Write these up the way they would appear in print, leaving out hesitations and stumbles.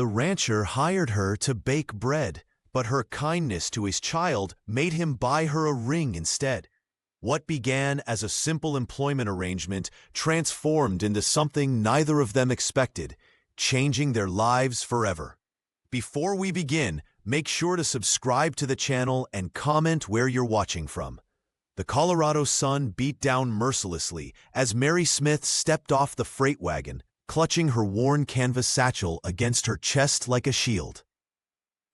The rancher hired her to bake bread, but her kindness to his child made him buy her a ring instead. What began as a simple employment arrangement transformed into something neither of them expected, changing their lives forever. Before we begin, make sure to subscribe to the channel and comment where you're watching from. The Colorado sun beat down mercilessly as Mary Smith stepped off the freight wagon, clutching her worn canvas satchel against her chest like a shield.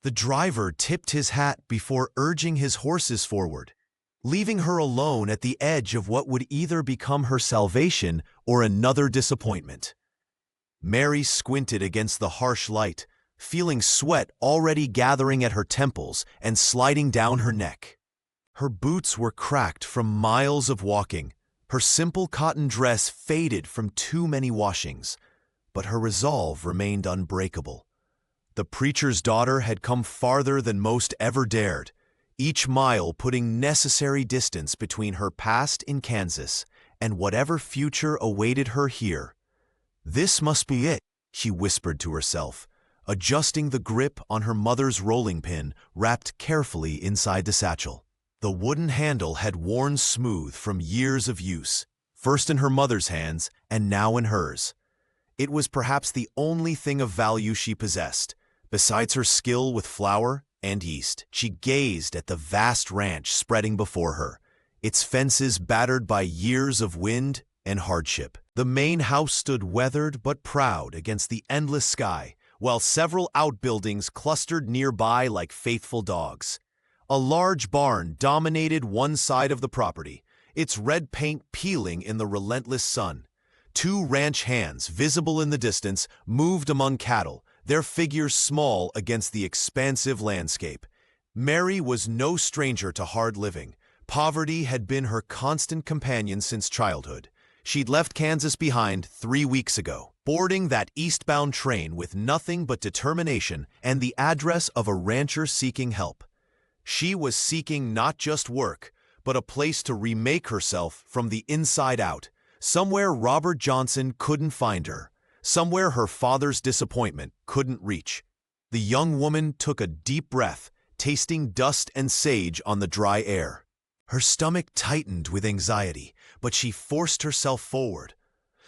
The driver tipped his hat before urging his horses forward, leaving her alone at the edge of what would either become her salvation or another disappointment. Mary squinted against the harsh light, feeling sweat already gathering at her temples and sliding down her neck. Her boots were cracked from miles of walking, her simple cotton dress faded from too many washings, but her resolve remained unbreakable. The preacher's daughter had come farther than most ever dared, each mile putting necessary distance between her past in Kansas and whatever future awaited her here. "This must be it," she whispered to herself, adjusting the grip on her mother's rolling pin wrapped carefully inside the satchel. The wooden handle had worn smooth from years of use, first in her mother's hands and now in hers. It was perhaps the only thing of value she possessed. Besides her skill with flour and yeast, she gazed at the vast ranch spreading before her, its fences battered by years of wind and hardship. The main house stood weathered but proud against the endless sky, while several outbuildings clustered nearby like faithful dogs. A large barn dominated one side of the property, its red paint peeling in the relentless sun. Two ranch hands, visible in the distance, moved among cattle, their figures small against the expansive landscape. Mary was no stranger to hard living. Poverty had been her constant companion since childhood. She'd left Kansas behind 3 weeks ago, boarding that eastbound train with nothing but determination and the address of a rancher seeking help. She was seeking not just work, but a place to remake herself from the inside out, somewhere Robert Johnson couldn't find her, somewhere her father's disappointment couldn't reach. The young woman took a deep breath, tasting dust and sage on the dry air. Her stomach tightened with anxiety, but she forced herself forward.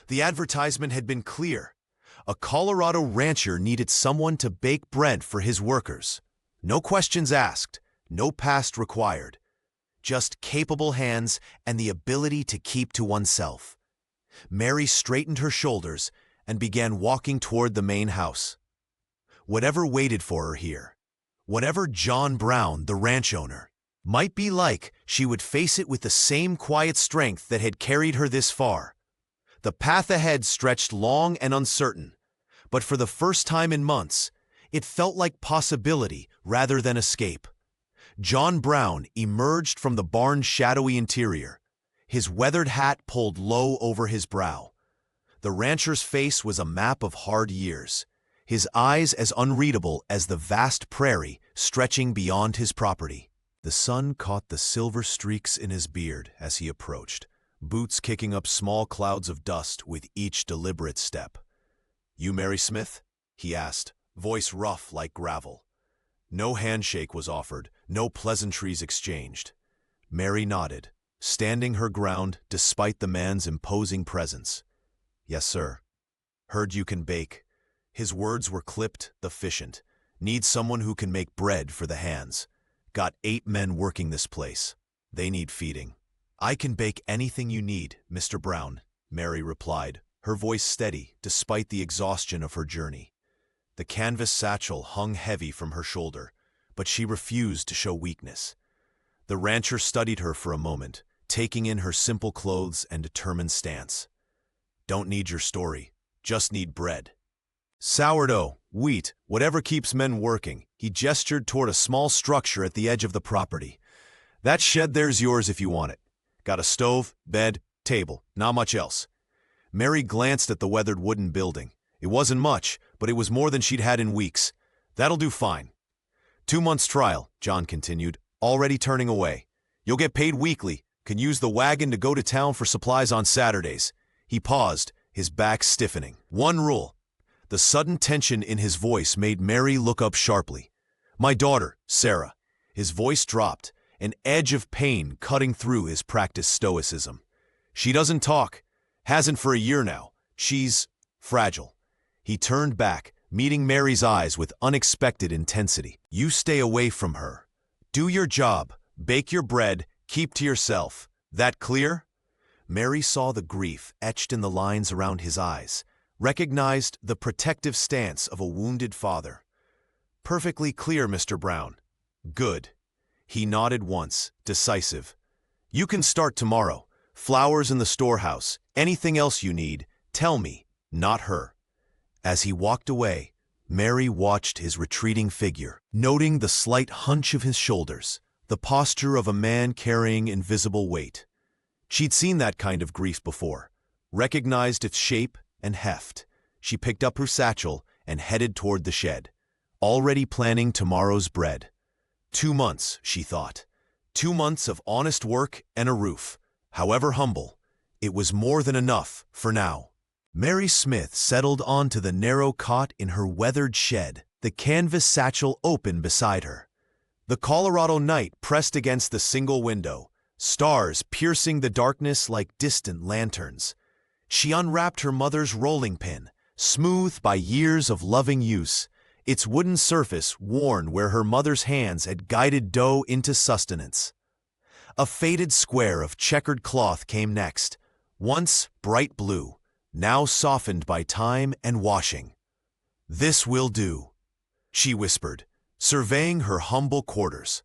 The advertisement had been clear. A Colorado rancher needed someone to bake bread for his workers. No questions asked, no past required. Just capable hands and the ability to keep to oneself. Mary straightened her shoulders and began walking toward the main house. Whatever waited for her here, whatever John Brown, the ranch owner, might be like, she would face it with the same quiet strength that had carried her this far. The path ahead stretched long and uncertain, but for the first time in months, it felt like possibility rather than escape. John Brown emerged from the barn's shadowy interior, his weathered hat pulled low over his brow. The rancher's face was a map of hard years, his eyes as unreadable as the vast prairie stretching beyond his property. The sun caught the silver streaks in his beard as he approached, boots kicking up small clouds of dust with each deliberate step. "You Mary Smith?" he asked, voice rough like gravel. No handshake was offered, no pleasantries exchanged. Mary nodded, standing her ground despite the man's imposing presence. "Yes, sir. Heard you can bake." His words were clipped, efficient. "Need someone who can make bread for the hands. Got 8 men working this place. They need feeding." "I can bake anything you need, Mr. Brown," Mary replied, her voice steady despite the exhaustion of her journey. The canvas satchel hung heavy from her shoulder, but she refused to show weakness. The rancher studied her for a moment, taking in her simple clothes and determined stance. "Don't need your story, just need bread. Sourdough, wheat, whatever keeps men working." He gestured toward a small structure at the edge of the property. "That shed there's yours if you want it. Got a stove, bed, table, not much else." Mary glanced at the weathered wooden building. It wasn't much, but it was more than she'd had in weeks. "That'll do fine." 2 months trial, John continued, already turning away. "You'll get paid weekly, can use the wagon to go to town for supplies on Saturdays." He paused, his back stiffening. "One rule. The sudden tension in his voice made Mary look up sharply. "My daughter, Sarah." His voice dropped, an edge of pain cutting through his practiced stoicism. "She doesn't talk. Hasn't for a year now. She's fragile." He turned back, meeting Mary's eyes with unexpected intensity. "You stay away from her. Do your job, bake your bread, keep to yourself. That clear?" Mary saw the grief etched in the lines around his eyes, recognized the protective stance of a wounded father. "Perfectly clear, Mr. Brown." "Good." He nodded once, decisive. "You can start tomorrow. Flowers in the storehouse. Anything else you need, tell me, not her." As he walked away, Mary watched his retreating figure, noting the slight hunch of his shoulders, the posture of a man carrying invisible weight. She'd seen that kind of grief before, recognized its shape and heft. She picked up her satchel and headed toward the shed, already planning tomorrow's bread. 2 months, she thought. 2 months of honest work and a roof. However humble, it was more than enough for now. Mary Smith settled onto the narrow cot in her weathered shed, the canvas satchel open beside her. The Colorado night pressed against the single window, stars piercing the darkness like distant lanterns. She unwrapped her mother's rolling pin, smooth by years of loving use, its wooden surface worn where her mother's hands had guided dough into sustenance. A faded square of checkered cloth came next, once bright blue, now softened by time and washing. "This will do," she whispered, surveying her humble quarters.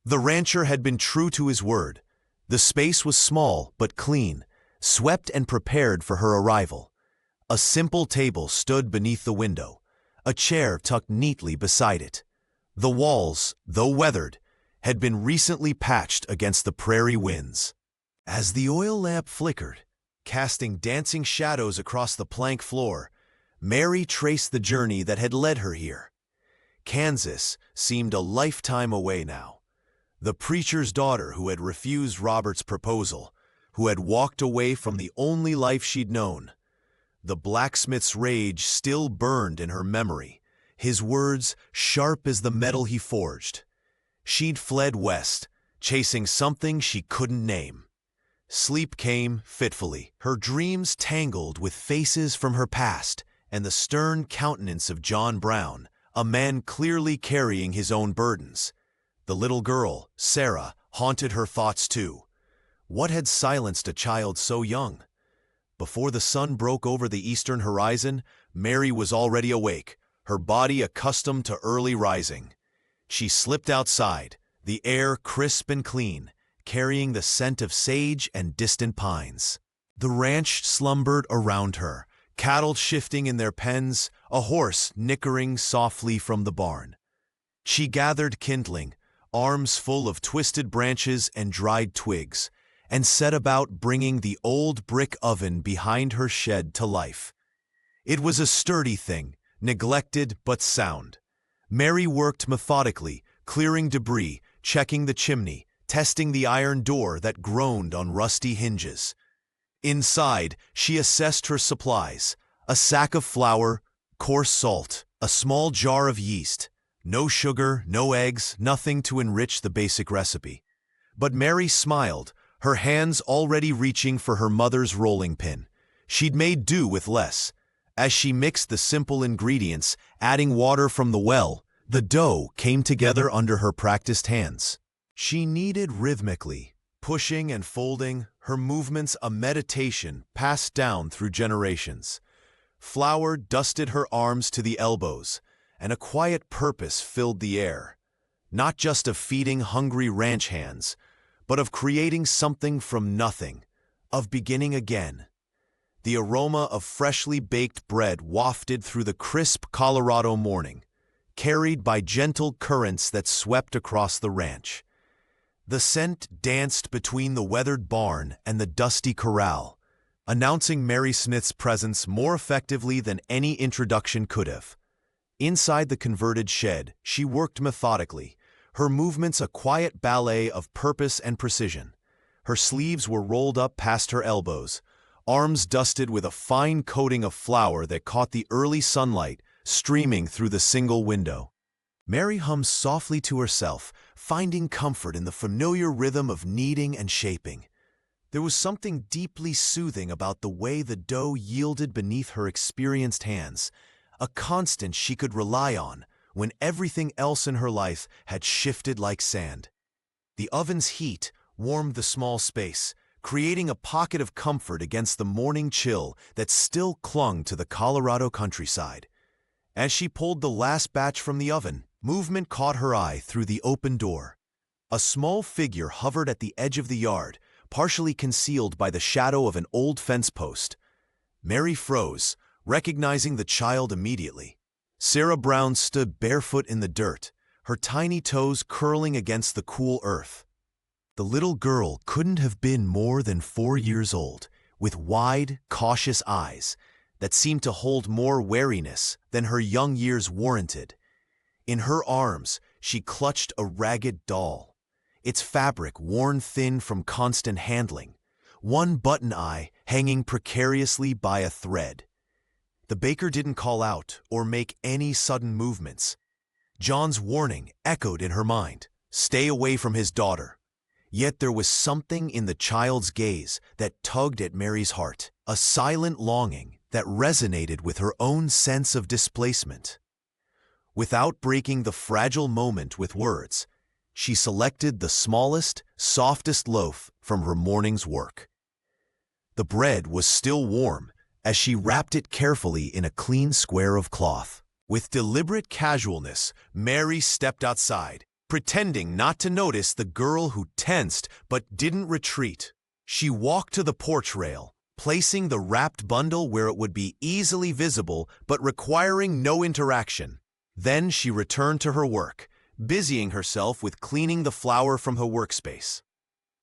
The rancher had been true to his word. The space was small but clean, swept and prepared for her arrival. A simple table stood beneath the window, a chair tucked neatly beside it. The walls, though weathered, had been recently patched against the prairie winds. As the oil lamp flickered, casting dancing shadows across the plank floor, Mary traced the journey that had led her here. Kansas seemed a lifetime away now. The preacher's daughter who had refused Robert's proposal, who had walked away from the only life she'd known. The blacksmith's rage still burned in her memory, his words sharp as the metal he forged. She'd fled west, chasing something she couldn't name. Sleep came fitfully, her dreams tangled with faces from her past and the stern countenance of John Brown, a man clearly carrying his own burdens. The little girl, Sarah, haunted her thoughts too. What had silenced a child so young? Before the sun broke over the eastern horizon, Mary was already awake, her body accustomed to early rising. She slipped outside, the air crisp and clean, carrying the scent of sage and distant pines. The ranch slumbered around her, cattle shifting in their pens, a horse nickering softly from the barn. She gathered kindling, arms full of twisted branches and dried twigs, and set about bringing the old brick oven behind her shed to life. It was a sturdy thing, neglected but sound. Mary worked methodically, clearing debris, checking the chimney, testing the iron door that groaned on rusty hinges. Inside, she assessed her supplies: a sack of flour, coarse salt, a small jar of yeast. No sugar, no eggs, nothing to enrich the basic recipe. But Mary smiled, her hands already reaching for her mother's rolling pin. She'd made do with less. As she mixed the simple ingredients, adding water from the well, the dough came together under her practiced hands. She kneaded rhythmically, pushing and folding, her movements a meditation passed down through generations. Flour dusted her arms to the elbows, and a quiet purpose filled the air, not just of feeding hungry ranch hands, but of creating something from nothing, of beginning again. The aroma of freshly baked bread wafted through the crisp Colorado morning, carried by gentle currents that swept across the ranch. The scent danced between the weathered barn and the dusty corral, announcing Mary Smith's presence more effectively than any introduction could have. Inside the converted shed, she worked methodically, her movements a quiet ballet of purpose and precision. Her sleeves were rolled up past her elbows, arms dusted with a fine coating of flour that caught the early sunlight streaming through the single window. Mary hummed softly to herself, finding comfort in the familiar rhythm of kneading and shaping. There was something deeply soothing about the way the dough yielded beneath her experienced hands, a constant she could rely on when everything else in her life had shifted like sand. The oven's heat warmed the small space, creating a pocket of comfort against the morning chill that still clung to the Colorado countryside. As she pulled the last batch from the oven, movement caught her eye through the open door. A small figure hovered at the edge of the yard, partially concealed by the shadow of an old fence post. Mary froze, recognizing the child immediately. Sarah Brown stood barefoot in the dirt, her tiny toes curling against the cool earth. The little girl couldn't have been more than 4 years old, with wide, cautious eyes that seemed to hold more wariness than her young years warranted. In her arms, she clutched a ragged doll, its fabric worn thin from constant handling, one button eye hanging precariously by a thread. The baker didn't call out or make any sudden movements. John's warning echoed in her mind, "Stay away from his daughter." Yet there was something in the child's gaze that tugged at Mary's heart, a silent longing that resonated with her own sense of displacement. Without breaking the fragile moment with words, she selected the smallest, softest loaf from her morning's work. The bread was still warm as she wrapped it carefully in a clean square of cloth. With deliberate casualness, Mary stepped outside, pretending not to notice the girl who tensed but didn't retreat. She walked to the porch rail, placing the wrapped bundle where it would be easily visible but requiring no interaction. Then she returned to her work, busying herself with cleaning the flour from her workspace.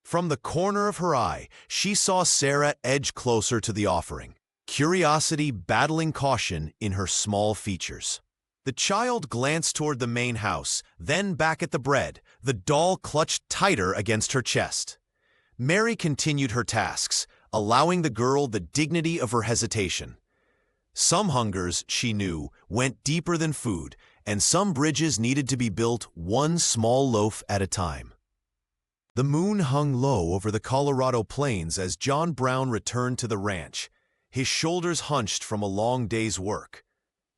From the corner of her eye, she saw Sarah edge closer to the offering, curiosity battling caution in her small features. The child glanced toward the main house, then back at the bread, the doll clutched tighter against her chest. Mary continued her tasks, allowing the girl the dignity of her hesitation. Some hungers, she knew, went deeper than food, and some bridges needed to be built one small loaf at a time. The moon hung low over the Colorado plains as John Brown returned to the ranch, his shoulders hunched from a long day's work.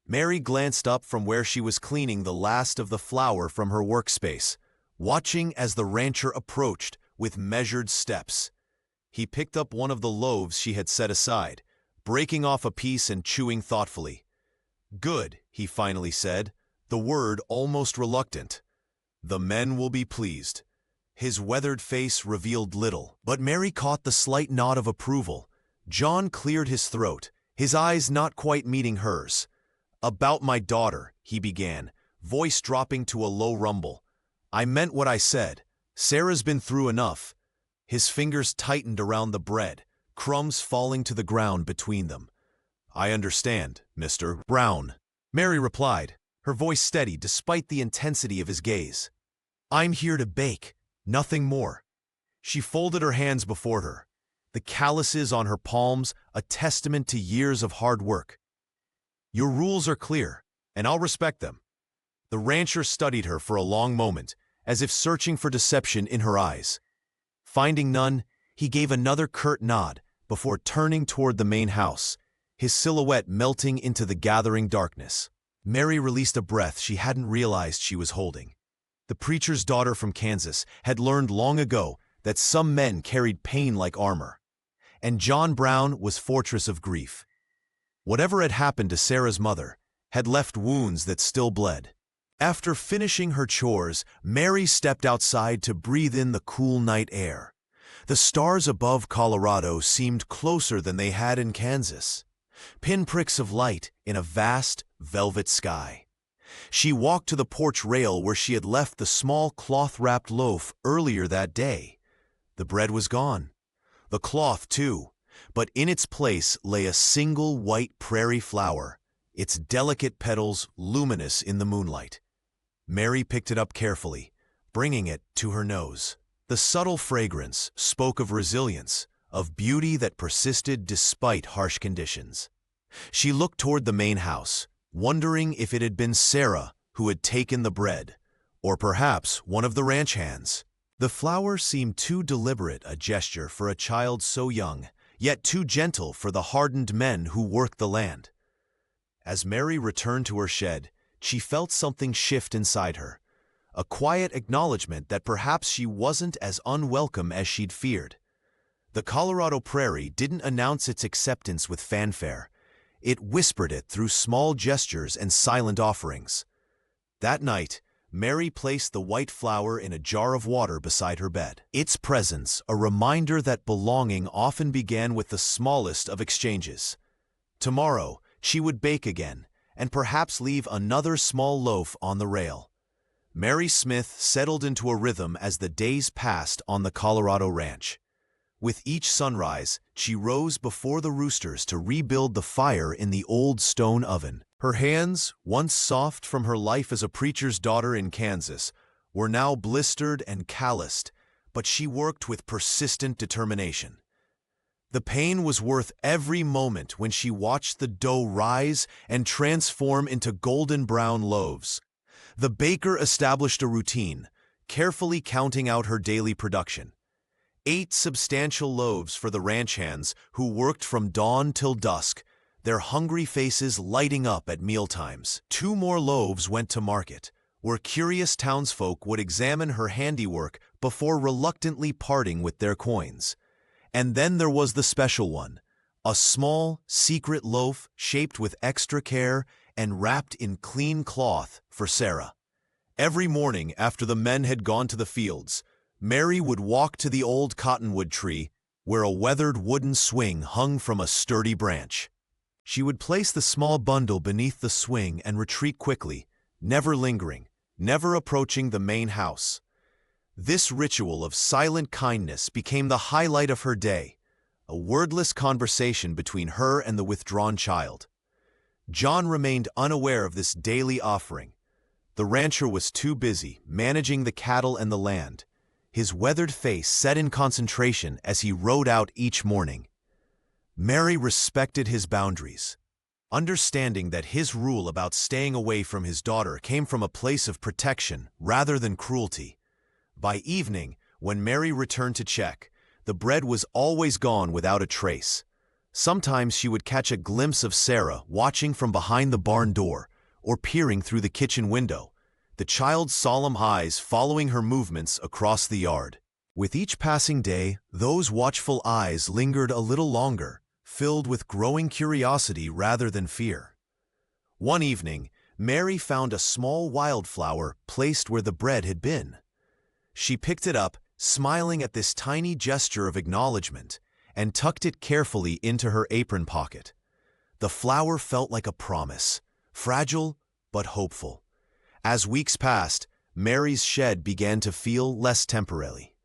Mary glanced up from where she was cleaning the last of the flour from her workspace, watching as the rancher approached with measured steps. He picked up one of the loaves she had set aside, breaking off a piece and chewing thoughtfully. "Good," he finally said, the word almost reluctant. "The men will be pleased." His weathered face revealed little, but Mary caught the slight nod of approval. John cleared his throat, his eyes not quite meeting hers. "About my daughter," he began, voice dropping to a low rumble. "I meant what I said. Sarah's been through enough." His fingers tightened around the bread, crumbs falling to the ground between them. "I understand, Mr. Brown," Mary replied, her voice steady despite the intensity of his gaze. "I'm here to bake, nothing more." She folded her hands before her, the calluses on her palms a testament to years of hard work. "Your rules are clear, and I'll respect them." The rancher studied her for a long moment, as if searching for deception in her eyes. Finding none, he gave another curt nod before turning toward the main house, his silhouette melting into the gathering darkness. Mary released a breath she hadn't realized she was holding. The preacher's daughter from Kansas had learned long ago that some men carried pain like armor, and John Brown was fortress of grief. Whatever had happened to Sarah's mother had left wounds that still bled. After finishing her chores, Mary stepped outside to breathe in the cool night air. The stars above Colorado seemed closer than they had in Kansas, pinpricks of light in a vast, velvet sky. She walked to the porch rail where she had left the small cloth-wrapped loaf earlier that day. The bread was gone. The cloth, too, but in its place lay a single white prairie flower, its delicate petals luminous in the moonlight. Mary picked it up carefully, bringing it to her nose. The subtle fragrance spoke of resilience, of beauty that persisted despite harsh conditions. She looked toward the main house, wondering if it had been Sarah who had taken the bread, or perhaps one of the ranch hands. The flower seemed too deliberate a gesture for a child so young, yet too gentle for the hardened men who worked the land. As Mary returned to her shed, she felt something shift inside her, a quiet acknowledgement that perhaps she wasn't as unwelcome as she'd feared. The Colorado prairie didn't announce its acceptance with fanfare. It whispered it through small gestures and silent offerings. That night, Mary placed the white flower in a jar of water beside her bed. Its presence, a reminder that belonging often began with the smallest of exchanges. Tomorrow, she would bake again, and perhaps leave another small loaf on the rail. Mary Smith settled into a rhythm as the days passed on the Colorado ranch. With each sunrise, she rose before the roosters to rebuild the fire in the old stone oven. Her hands, once soft from her life as a preacher's daughter in Kansas, were now blistered and calloused, but she worked with persistent determination. The pain was worth every moment when she watched the dough rise and transform into golden brown loaves. The baker established a routine, carefully counting out her daily production. 8 substantial loaves for the ranch hands who worked from dawn till dusk, their hungry faces lighting up at mealtimes. 2 more loaves went to market, where curious townsfolk would examine her handiwork before reluctantly parting with their coins. And then there was the special one, a small, secret loaf shaped with extra care and wrapped in clean cloth for Sarah. Every morning after the men had gone to the fields, Mary would walk to the old cottonwood tree, where a weathered wooden swing hung from a sturdy branch. She would place the small bundle beneath the swing and retreat quickly, never lingering, never approaching the main house. This ritual of silent kindness became the highlight of her day, a wordless conversation between her and the withdrawn child. John remained unaware of this daily offering. The rancher was too busy managing the cattle and the land, his weathered face set in concentration as he rode out each morning. Mary respected his boundaries, understanding that his rule about staying away from his daughter came from a place of protection rather than cruelty. By evening, when Mary returned to check, the bread was always gone without a trace. Sometimes she would catch a glimpse of Sarah watching from behind the barn door or peering through the kitchen window, the child's solemn eyes following her movements across the yard. With each passing day, those watchful eyes lingered a little longer, filled with growing curiosity rather than fear. One evening, Mary found a small wildflower placed where the bread had been. She picked it up, smiling at this tiny gesture of acknowledgement, and tucked it carefully into her apron pocket. The flower felt like a promise, fragile but hopeful. As weeks passed, Mary's shed began to feel less temporary.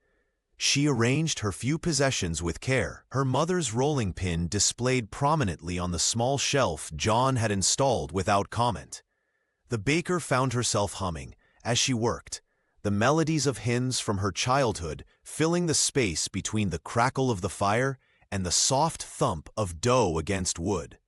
She arranged her few possessions with care, her mother's rolling pin displayed prominently on the small shelf John had installed without comment. The baker found herself humming, as she worked, the melodies of hymns from her childhood filling the space between the crackle of the fire and the soft thump of dough against wood.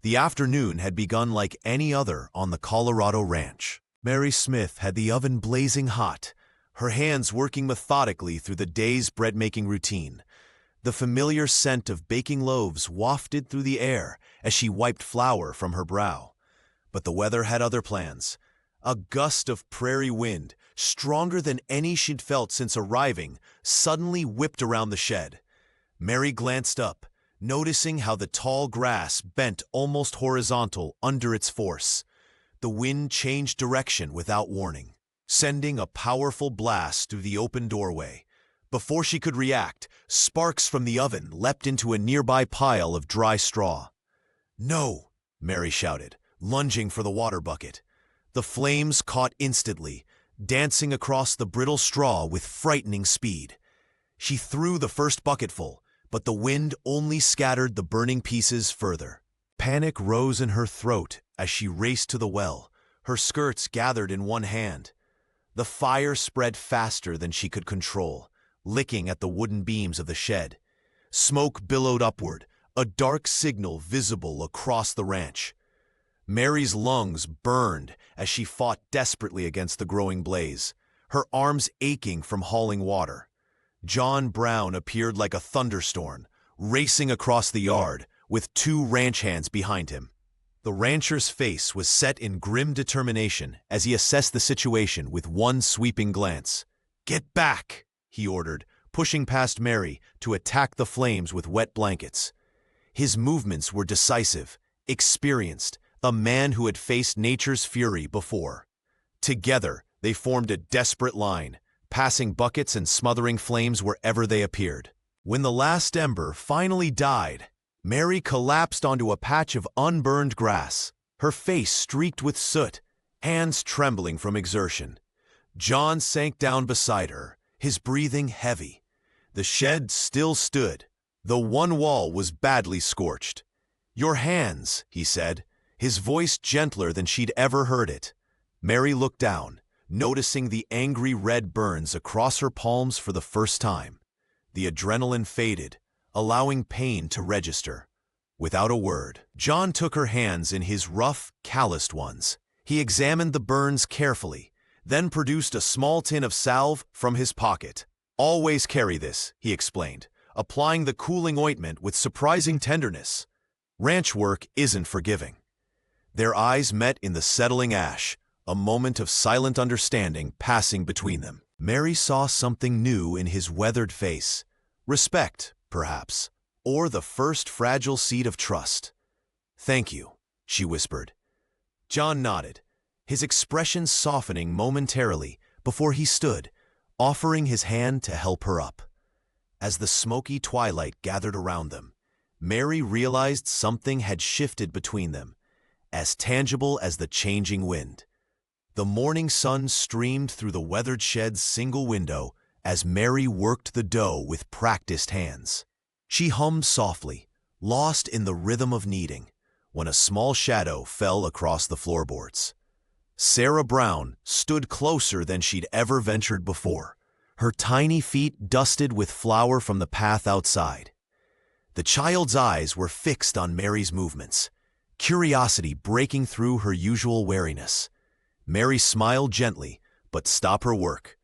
The afternoon had begun like any other on the Colorado ranch. Mary Smith had the oven blazing hot, her hands working methodically through the day's bread-making routine. The familiar scent of baking loaves wafted through the air as she wiped flour from her brow. But the weather had other plans. A gust of prairie wind, stronger than any she'd felt since arriving, suddenly whipped around the shed. Mary glanced up, noticing how the tall grass bent almost horizontal under its force. The wind changed direction without warning, sending a powerful blast through the open doorway. Before she could react, sparks from the oven leapt into a nearby pile of dry straw. "No!" Mary shouted, lunging for the water bucket. The flames caught instantly, dancing across the brittle straw with frightening speed. She threw the first bucketful, but the wind only scattered the burning pieces further. Panic rose in her throat as she raced to the well, her skirts gathered in one hand. The fire spread faster than she could control, licking at the wooden beams of the shed. Smoke billowed upward, a dark signal visible across the ranch. Mary's lungs burned as she fought desperately against the growing blaze, her arms aching from hauling water. John Brown appeared like a thunderstorm, racing across the yard, with 2 ranch hands behind him. The rancher's face was set in grim determination as he assessed the situation with one sweeping glance. "Get back!" he ordered, pushing past Mary to attack the flames with wet blankets. His movements were decisive, experienced, a man who had faced nature's fury before. Together, they formed a desperate line, passing buckets and smothering flames wherever they appeared. When the last ember finally died, Mary collapsed onto a patch of unburned grass, her face streaked with soot, hands trembling from exertion. John sank down beside her, his breathing heavy. The shed still stood, though one wall was badly scorched. "Your hands," he said, his voice gentler than she'd ever heard it. Mary looked down, noticing the angry red burns across her palms for the first time. The adrenaline faded, allowing pain to register. Without a word, John took her hands in his rough, calloused ones. He examined the burns carefully, then produced a small tin of salve from his pocket. "Always carry this," he explained, applying the cooling ointment with surprising tenderness. Ranch work isn't forgiving. Their eyes met in the settling ash, a moment of silent understanding passing between them. Mary saw something new in his weathered face. Respect, perhaps, or the first fragile seed of trust. "Thank you," she whispered. John nodded, his expression softening momentarily before he stood, offering his hand to help her up. As the smoky twilight gathered around them, Mary realized something had shifted between them, as tangible as the changing wind. The morning sun streamed through the weathered shed's single window as Mary worked the dough with practiced hands. She hummed softly, lost in the rhythm of kneading, when a small shadow fell across the floorboards. Sarah Brown stood closer than she'd ever ventured before, her tiny feet dusted with flour from the path outside. The child's eyes were fixed on Mary's movements, curiosity breaking through her usual wariness. Mary smiled gently, but stopped her work.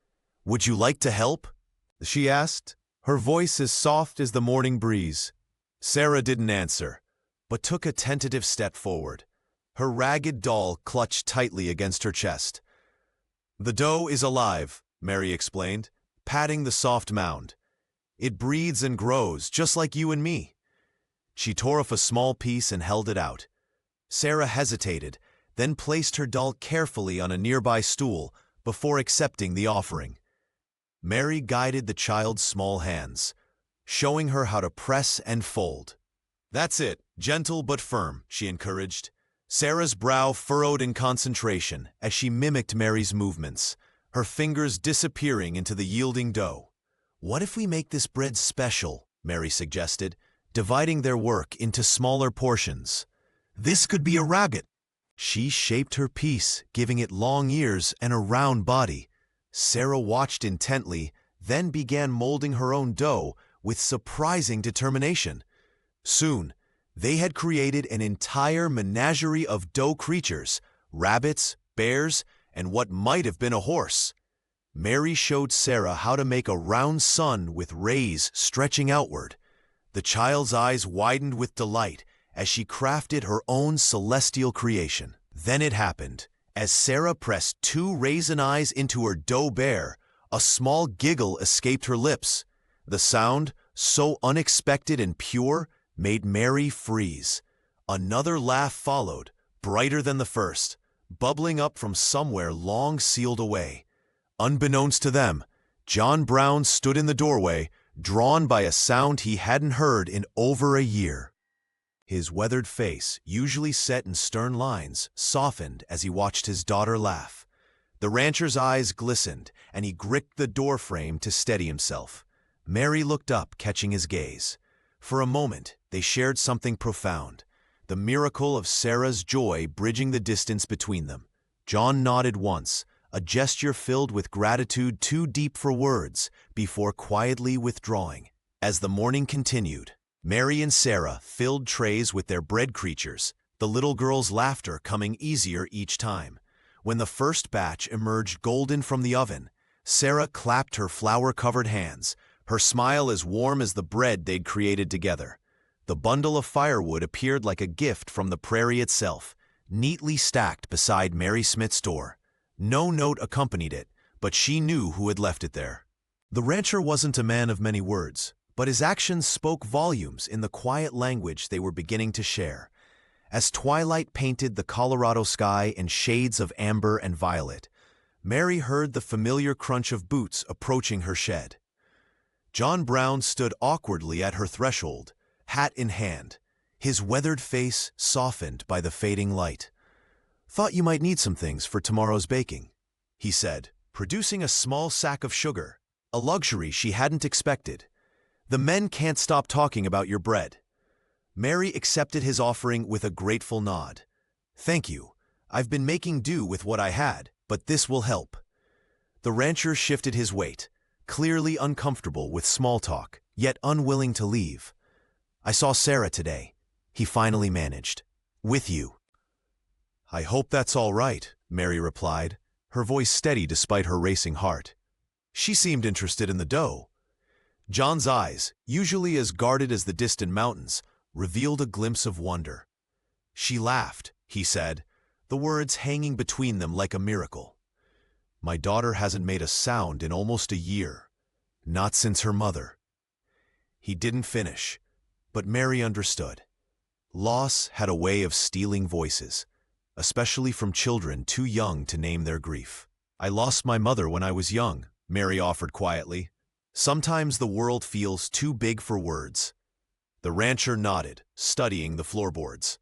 "Would you like to help?" she asked, her voice as soft as the morning breeze. Sarah didn't answer, but took a tentative step forward, her ragged doll clutched tightly against her chest. "The dough is alive," Mary explained, patting the soft mound. "It breathes and grows, just like you and me." She tore off a small piece and held it out. Sarah hesitated, then placed her doll carefully on a nearby stool before accepting the offering. Mary guided the child's small hands, showing her how to press and fold. "That's it, gentle but firm," she encouraged. Sarah's brow furrowed in concentration as she mimicked Mary's movements, her fingers disappearing into the yielding dough. "What if we make this bread special?" Mary suggested, dividing their work into smaller portions. "This could be a rabbit." She shaped her piece, giving it long ears and a round body. Sarah watched intently, then began molding her own dough with surprising determination. Soon, they had created an entire menagerie of dough creatures, rabbits, bears, and what might have been a horse. Mary showed Sarah how to make a round sun with rays stretching outward. The child's eyes widened with delight as she crafted her own celestial creation. Then it happened. As Sarah pressed 2 raisin eyes into her dough bear, a small giggle escaped her lips. The sound, so unexpected and pure, made Mary freeze. Another laugh followed, brighter than the first, bubbling up from somewhere long sealed away. Unbeknownst to them, John Brown stood in the doorway, drawn by a sound he hadn't heard in over a year. His weathered face, usually set in stern lines, softened as he watched his daughter laugh. The rancher's eyes glistened, and he gripped the doorframe to steady himself. Mary looked up, catching his gaze. For a moment, they shared something profound, the miracle of Sarah's joy bridging the distance between them. John nodded once, a gesture filled with gratitude too deep for words, before quietly withdrawing. As the morning continued, Mary and Sarah filled trays with their bread creatures, the little girl's laughter coming easier each time. When the first batch emerged golden from the oven, Sarah clapped her flour-covered hands, her smile as warm as the bread they'd created together. The bundle of firewood appeared like a gift from the prairie itself, neatly stacked beside Mary Smith's door. No note accompanied it, but she knew who had left it there. The rancher wasn't a man of many words, but his actions spoke volumes in the quiet language they were beginning to share. As twilight painted the Colorado sky in shades of amber and violet, Mary heard the familiar crunch of boots approaching her shed. John Brown stood awkwardly at her threshold, hat in hand, his weathered face softened by the fading light. "Thought you might need some things for tomorrow's baking," he said, producing a small sack of sugar, a luxury she hadn't expected. "The men can't stop talking about your bread." Mary accepted his offering with a grateful nod. "Thank you. I've been making do with what I had, but this will help." The rancher shifted his weight, clearly uncomfortable with small talk, yet unwilling to leave. "I saw Sarah today," he finally managed. "With you." "I hope that's all right," Mary replied, her voice steady despite her racing heart. She seemed interested in the dough. John's eyes, usually as guarded as the distant mountains, revealed a glimpse of wonder. "She laughed," he said, the words hanging between them like a miracle. "My daughter hasn't made a sound in almost a year. Not since her mother." He didn't finish, but Mary understood. Loss had a way of stealing voices, especially from children too young to name their grief. "I lost my mother when I was young," Mary offered quietly. "Sometimes the world feels too big for words." The rancher nodded, studying the floorboards.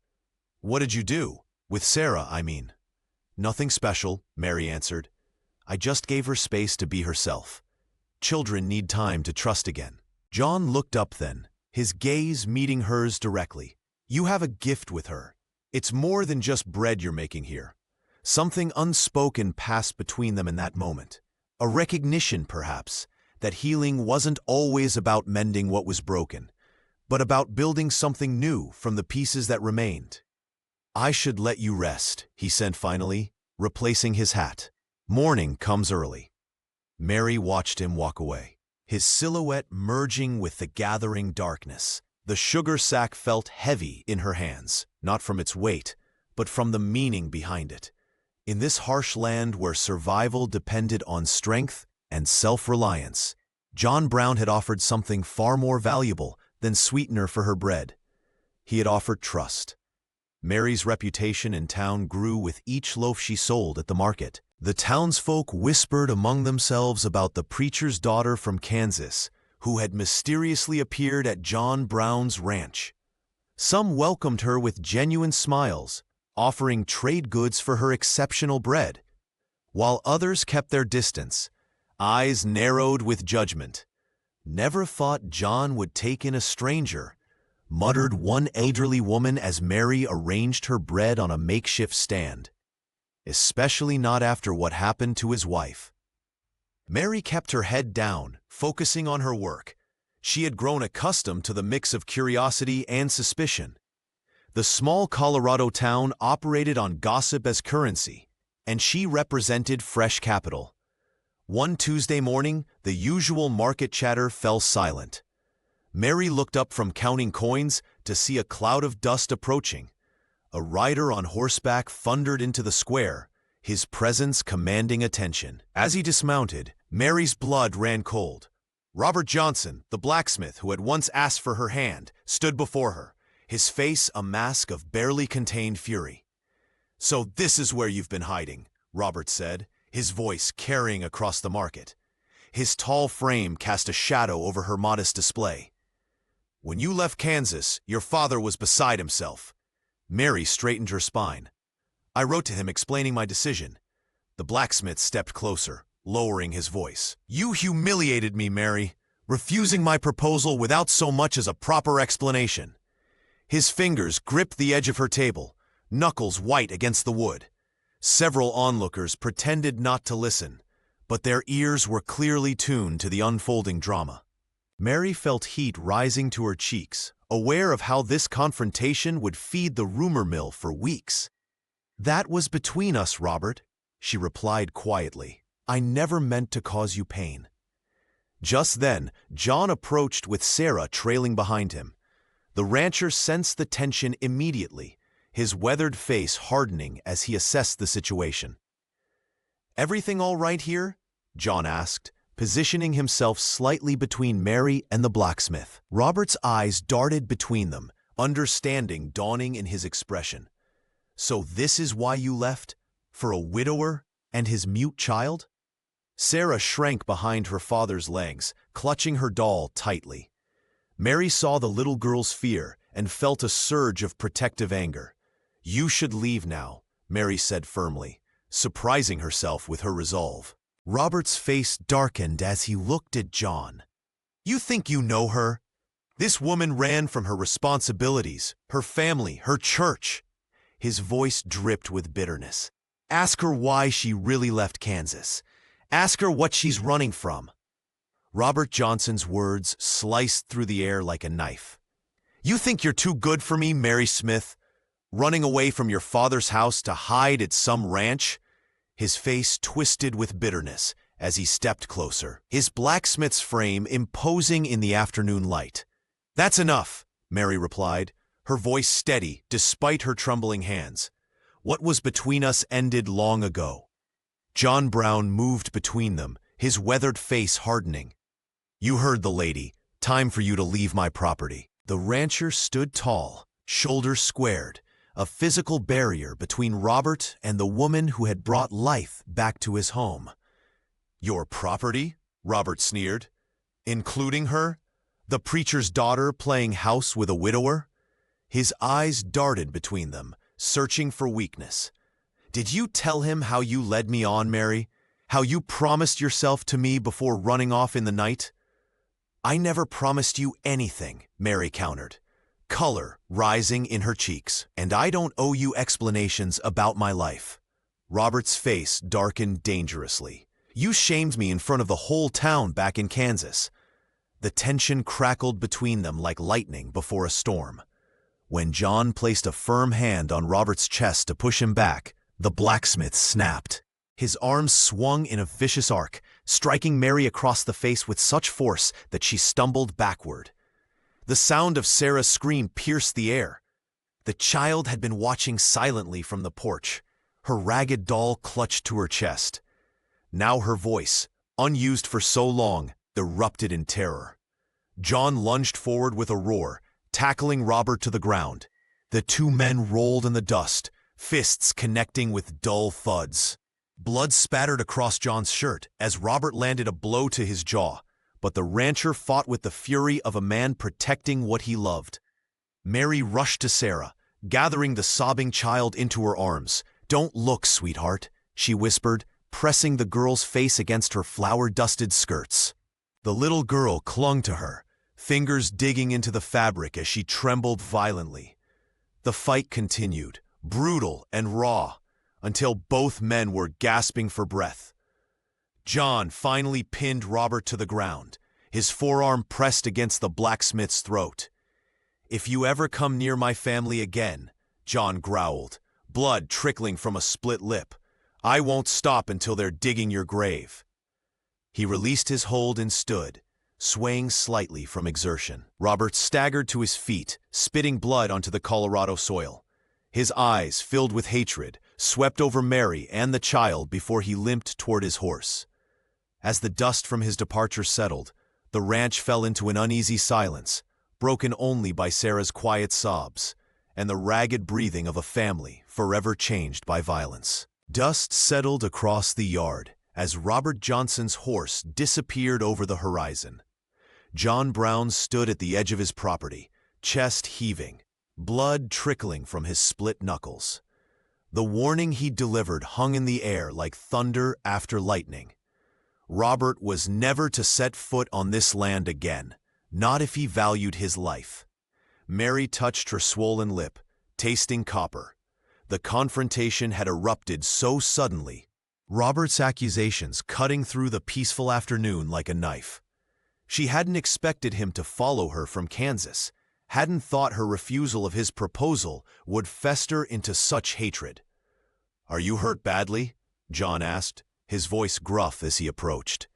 "What did you do? With Sarah, I mean." "Nothing special," Mary answered. "I just gave her space to be herself. Children need time to trust again." John looked up then, his gaze meeting hers directly. "You have a gift with her. It's more than just bread you're making here." Something unspoken passed between them in that moment. A recognition, perhaps, that healing wasn't always about mending what was broken, but about building something new from the pieces that remained. "I should let you rest," he said finally, replacing his hat. "Morning comes early." Mary watched him walk away, his silhouette merging with the gathering darkness. The sugar sack felt heavy in her hands, not from its weight, but from the meaning behind it. In this harsh land where survival depended on strength and self-reliance, John Brown had offered something far more valuable than sweetener for her bread. He had offered trust. Mary's reputation in town grew with each loaf she sold at the market. The townsfolk whispered among themselves about the preacher's daughter from Kansas, who had mysteriously appeared at John Brown's ranch. Some welcomed her with genuine smiles, offering trade goods for her exceptional bread, while others kept their distance, eyes narrowed with judgment. "Never thought John would take in a stranger," muttered one elderly woman as Mary arranged her bread on a makeshift stand. "Especially not after what happened to his wife." Mary kept her head down, focusing on her work. She had grown accustomed to the mix of curiosity and suspicion. The small Colorado town operated on gossip as currency, and she represented fresh capital. One Tuesday morning, the usual market chatter fell silent. Mary looked up from counting coins to see a cloud of dust approaching. A rider on horseback thundered into the square, his presence commanding attention. As he dismounted, Mary's blood ran cold. Robert Johnson, the blacksmith who had once asked for her hand, stood before her, his face a mask of barely contained fury. "So this is where you've been hiding," Robert said, his voice carrying across the market. His tall frame cast a shadow over her modest display. "When you left Kansas, your father was beside himself." Mary straightened her spine. "I wrote to him explaining my decision." The blacksmith stepped closer, lowering his voice. "You humiliated me, Mary, refusing my proposal without so much as a proper explanation." His fingers gripped the edge of her table, knuckles white against the wood. Several onlookers pretended not to listen, but their ears were clearly tuned to the unfolding drama. Mary felt heat rising to her cheeks, aware of how this confrontation would feed the rumor mill for weeks. "That was between us, Robert," she replied quietly. "I never meant to cause you pain." Just then, John approached with Sarah trailing behind him. The rancher sensed the tension immediately, his weathered face hardening as he assessed the situation. "Everything all right here?" John asked, positioning himself slightly between Mary and the blacksmith. Robert's eyes darted between them, understanding dawning in his expression. "So this is why you left? For a widower and his mute child?" Sarah shrank behind her father's legs, clutching her doll tightly. Mary saw the little girl's fear and felt a surge of protective anger. "You should leave now," Mary said firmly, surprising herself with her resolve. Robert's face darkened as he looked at John. "You think you know her? This woman ran from her responsibilities, her family, her church." His voice dripped with bitterness. "Ask her why she really left Kansas. Ask her what she's running from." Robert Johnson's words sliced through the air like a knife. "You think you're too good for me, Mary Smith? Running away from your father's house to hide at some ranch?" His face twisted with bitterness as he stepped closer, his blacksmith's frame imposing in the afternoon light. "That's enough," Mary replied, her voice steady despite her trembling hands. "What was between us ended long ago." John Brown moved between them, his weathered face hardening. "You heard the lady. Time for you to leave my property." The rancher stood tall, shoulders squared, a physical barrier between Robert and the woman who had brought life back to his home. "Your property?" Robert sneered. "Including her? The preacher's daughter playing house with a widower?" His eyes darted between them, searching for weakness. "Did you tell him how you led me on, Mary? How you promised yourself to me before running off in the night?" "I never promised you anything," Mary countered, color rising in her cheeks. "And I don't owe you explanations about my life." Robert's face darkened dangerously. "You shamed me in front of the whole town back in Kansas." The tension crackled between them like lightning before a storm. When John placed a firm hand on Robert's chest to push him back, the blacksmith snapped. His arms swung in a vicious arc, striking Mary across the face with such force that she stumbled backward. The sound of Sarah's scream pierced the air. The child had been watching silently from the porch, her ragged doll clutched to her chest. Now her voice, unused for so long, erupted in terror. John lunged forward with a roar, tackling Robert to the ground. The two men rolled in the dust, fists connecting with dull thuds. Blood spattered across John's shirt as Robert landed a blow to his jaw, but the rancher fought with the fury of a man protecting what he loved. Mary rushed to Sarah, gathering the sobbing child into her arms. "Don't look, sweetheart," she whispered, pressing the girl's face against her flour-dusted skirts. The little girl clung to her, fingers digging into the fabric as she trembled violently. The fight continued, brutal and raw, until both men were gasping for breath. John finally pinned Robert to the ground, his forearm pressed against the blacksmith's throat. "If you ever come near my family again," John growled, blood trickling from a split lip, "I won't stop until they're digging your grave." He released his hold and stood, swaying slightly from exertion. Robert staggered to his feet, spitting blood onto the Colorado soil. His eyes, filled with hatred, swept over Mary and the child before he limped toward his horse. As the dust from his departure settled, the ranch fell into an uneasy silence, broken only by Sarah's quiet sobs and the ragged breathing of a family forever changed by violence. Dust settled across the yard as Robert Johnson's horse disappeared over the horizon. John Brown stood at the edge of his property, chest heaving, blood trickling from his split knuckles. The warning he delivered hung in the air like thunder after lightning. Robert was never to set foot on this land again, not if he valued his life. Mary touched her swollen lip, tasting copper. The confrontation had erupted so suddenly, Robert's accusations cutting through the peaceful afternoon like a knife. She hadn't expected him to follow her from Kansas, hadn't thought her refusal of his proposal would fester into such hatred. "Are you hurt badly?" John asked, his voice gruff as he approached.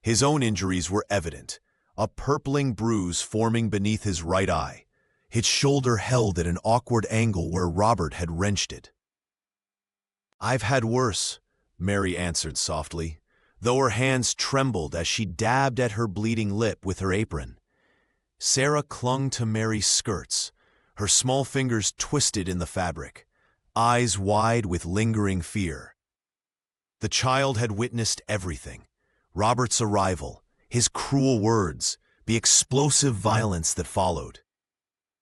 His own injuries were evident, a purpling bruise forming beneath his right eye, his shoulder held at an awkward angle where Robert had wrenched it. "I've had worse," Mary answered softly, though her hands trembled as she dabbed at her bleeding lip with her apron. Sarah clung to Mary's skirts, her small fingers twisted in the fabric, eyes wide with lingering fear. The child had witnessed everything: Robert's arrival, his cruel words, the explosive violence that followed.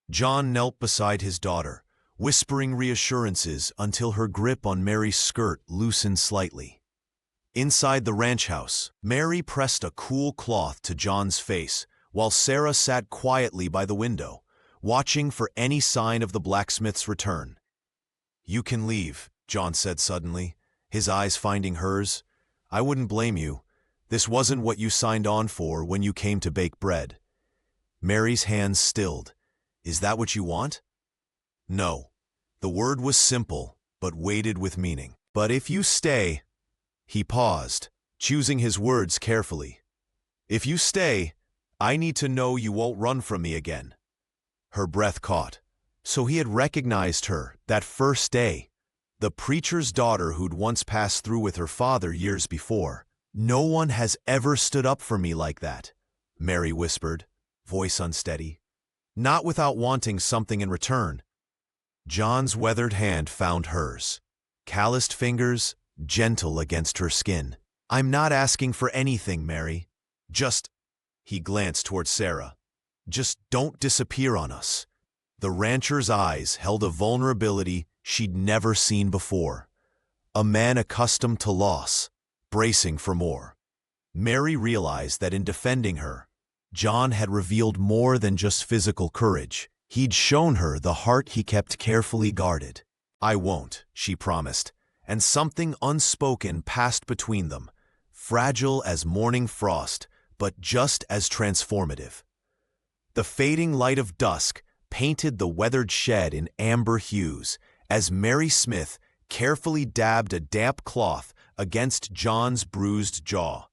John knelt beside his daughter, whispering reassurances until her grip on Mary's skirt loosened slightly. Inside the ranch house, Mary pressed a cool cloth to John's face while Sarah sat quietly by the window, watching for any sign of the blacksmith's return. "You can leave," John said suddenly, his eyes finding hers. "I wouldn't blame you. This wasn't what you signed on for when you came to bake bread." Mary's hands stilled. "Is that what you want?" "No." The word was simple, but weighted with meaning. "But if you stay—" He paused, choosing his words carefully. "If you stay, I need to know you won't run from me again." Her breath caught. So he had recognized her that first day, the preacher's daughter who'd once passed through with her father years before. "No one has ever stood up for me like that," Mary whispered, voice unsteady. "Not without wanting something in return." John's weathered hand found hers, calloused fingers gentle against her skin. "I'm not asking for anything, Mary. Just—" he glanced toward Sarah. "Just don't disappear on us." The rancher's eyes held a vulnerability she'd never seen before. A man accustomed to loss, bracing for more. Mary realized that in defending her, John had revealed more than just physical courage. He'd shown her the heart he kept carefully guarded. "I won't," she promised, and something unspoken passed between them, fragile as morning frost, but just as transformative. The fading light of dusk painted the weathered shed in amber hues as Mary Smith carefully dabbed a damp cloth against John's bruised jaw.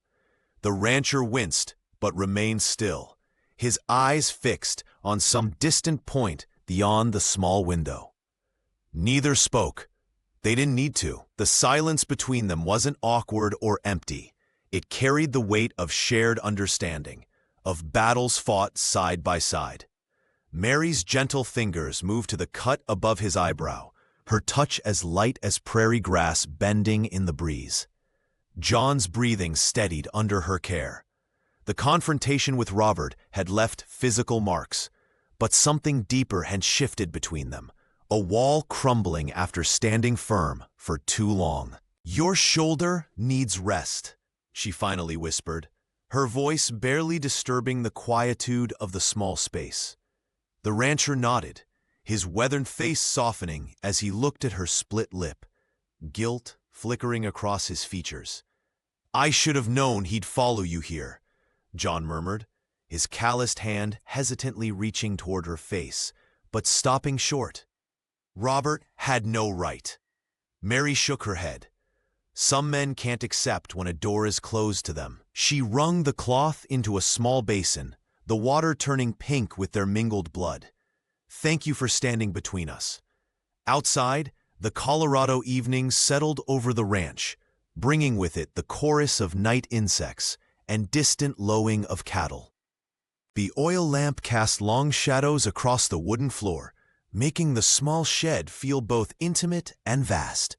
The rancher winced, but remained still, his eyes fixed on some distant point beyond the small window. Neither spoke. They didn't need to. The silence between them wasn't awkward or empty. It carried the weight of shared understanding, of battles fought side by side. Mary's gentle fingers moved to the cut above his eyebrow, her touch as light as prairie grass bending in the breeze. John's breathing steadied under her care. The confrontation with Robert had left physical marks, but something deeper had shifted between them, a wall crumbling after standing firm for too long. "Your shoulder needs rest," she finally whispered, her voice barely disturbing the quietude of the small space. The rancher nodded, his weathered face softening as he looked at her split lip, guilt flickering across his features. "I should have known he'd follow you here," John murmured, his calloused hand hesitantly reaching toward her face, but stopping short. "Robert had no right." Mary shook her head. "Some men can't accept when a door is closed to them." She wrung the cloth into a small basin, the water turning pink with their mingled blood. "Thank you for standing between us." Outside, the Colorado evening settled over the ranch, bringing with it the chorus of night insects and distant lowing of cattle. The oil lamp cast long shadows across the wooden floor, making the small shed feel both intimate and vast.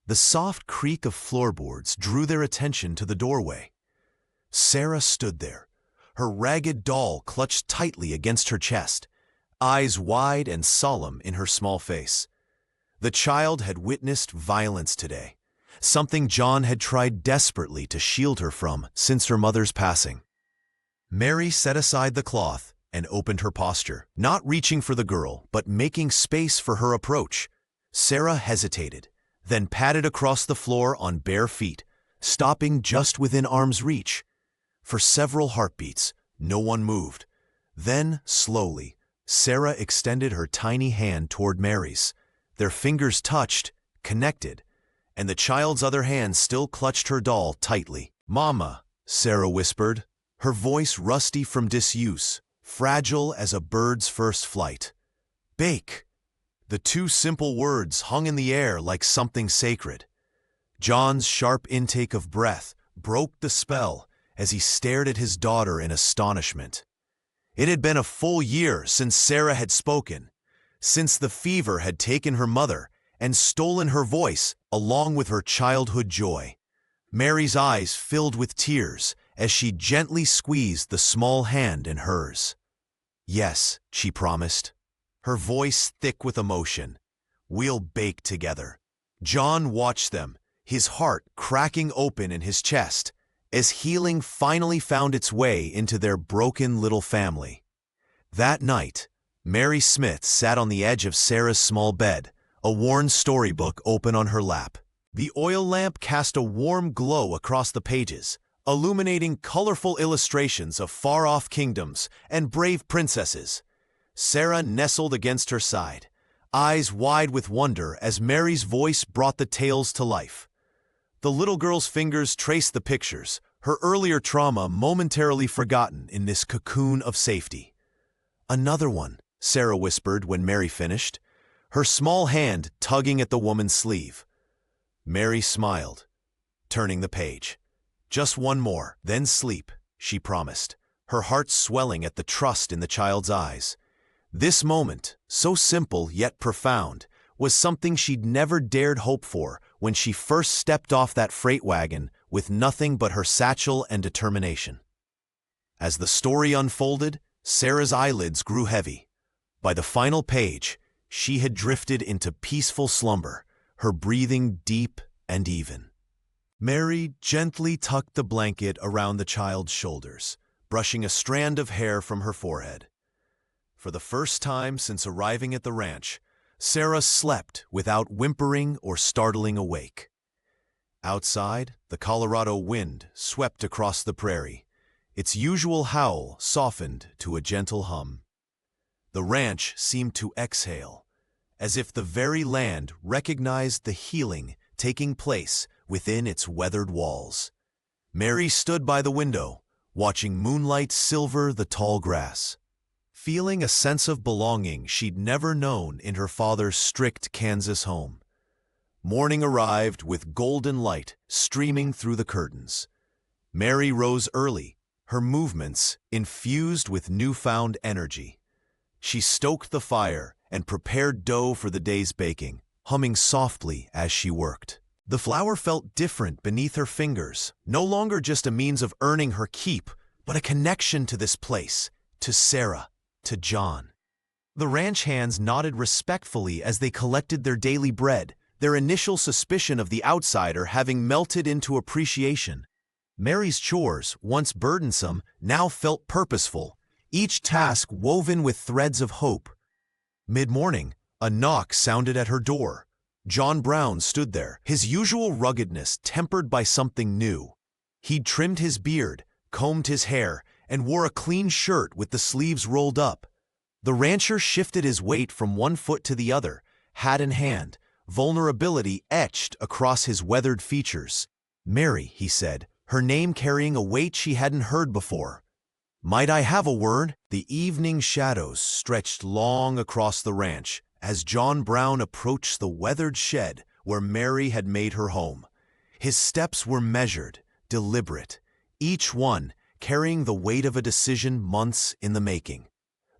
The soft creak of floorboards drew their attention to the doorway. Sarah stood there, her ragged doll clutched tightly against her chest, eyes wide and solemn in her small face. The child had witnessed violence today, something John had tried desperately to shield her from since her mother's passing. Mary set aside the cloth and opened her posture, not reaching for the girl, but making space for her approach. Sarah hesitated, then padded across the floor on bare feet, stopping just within arm's reach. For several heartbeats, No one moved. Then, slowly, Sarah extended her tiny hand toward Mary's. Their fingers touched, connected, and the child's other hand still clutched her doll tightly. "Mama," Sarah whispered, her voice rusty from disuse, fragile as a bird's first flight. "Bake." The two simple words hung in the air like something sacred. John's sharp intake of breath broke the spell as he stared at his daughter in astonishment. It had been a full year since Sarah had spoken, since the fever had taken her mother and stolen her voice along with her childhood joy. Mary's eyes filled with tears as she gently squeezed the small hand in hers. "Yes," she promised, her voice thick with emotion. "We'll bake together." John watched them, his heart cracking open in his chest, as healing finally found its way into their broken little family. That night, Mary Smith sat on the edge of Sarah's small bed, a worn storybook open on her lap. The oil lamp cast a warm glow across the pages, illuminating colorful illustrations of far-off kingdoms and brave princesses. Sarah nestled against her side, eyes wide with wonder as Mary's voice brought the tales to life. The little girl's fingers traced the pictures, her earlier trauma momentarily forgotten in this cocoon of safety. "Another one," Sarah whispered when Mary finished, her small hand tugging at the woman's sleeve. Mary smiled, turning the page. "Just one more, then sleep," she promised, her heart swelling at the trust in the child's eyes. This moment, so simple yet profound, was something she'd never dared hope for when she first stepped off that freight wagon with nothing but her satchel and determination. As the story unfolded, Sarah's eyelids grew heavy. By the final page, she had drifted into peaceful slumber, her breathing deep and even. Mary gently tucked the blanket around the child's shoulders, brushing a strand of hair from her forehead. For the first time since arriving at the ranch, Sarah slept without whimpering or startling awake. Outside, the Colorado wind swept across the prairie, its usual howl softened to a gentle hum. The ranch seemed to exhale, as if the very land recognized the healing taking place within its weathered walls. Mary stood by the window, watching moonlight silver the tall grass, feeling a sense of belonging she'd never known in her father's strict Kansas home. Morning arrived with golden light streaming through the curtains. Mary rose early, her movements infused with newfound energy. She stoked the fire and prepared dough for the day's baking, humming softly as she worked. The flour felt different beneath her fingers, no longer just a means of earning her keep, but a connection to this place, to Sarah, to John. The ranch hands nodded respectfully as they collected their daily bread, their initial suspicion of the outsider having melted into appreciation. Mary's chores, once burdensome, now felt purposeful, each task woven with threads of hope. Mid-morning, a knock sounded at her door. John Brown stood there, his usual ruggedness tempered by something new. He'd trimmed his beard, combed his hair, and wore a clean shirt with the sleeves rolled up. The rancher shifted his weight from one foot to the other, hat in hand, vulnerability etched across his weathered features. "Mary," he said, her name carrying a weight she hadn't heard before. "Might I have a word?" The evening shadows stretched long across the ranch as John Brown approached the weathered shed where Mary had made her home. His steps were measured, deliberate, each one carrying the weight of a decision months in the making.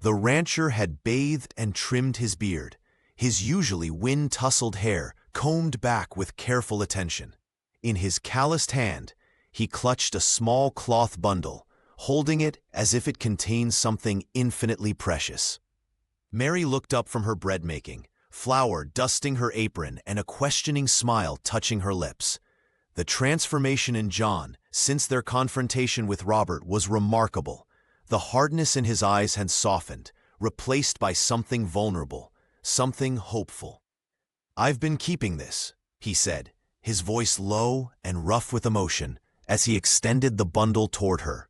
The rancher had bathed and trimmed his beard, his usually wind-tousled hair combed back with careful attention. In his calloused hand, he clutched a small cloth bundle, holding it as if it contained something infinitely precious. Mary looked up from her bread-making, flour dusting her apron and a questioning smile touching her lips. The transformation in John, since their confrontation with Robert, was remarkable. The hardness in his eyes had softened, replaced by something vulnerable, something hopeful. "I've been keeping this," he said, his voice low and rough with emotion, as he extended the bundle toward her.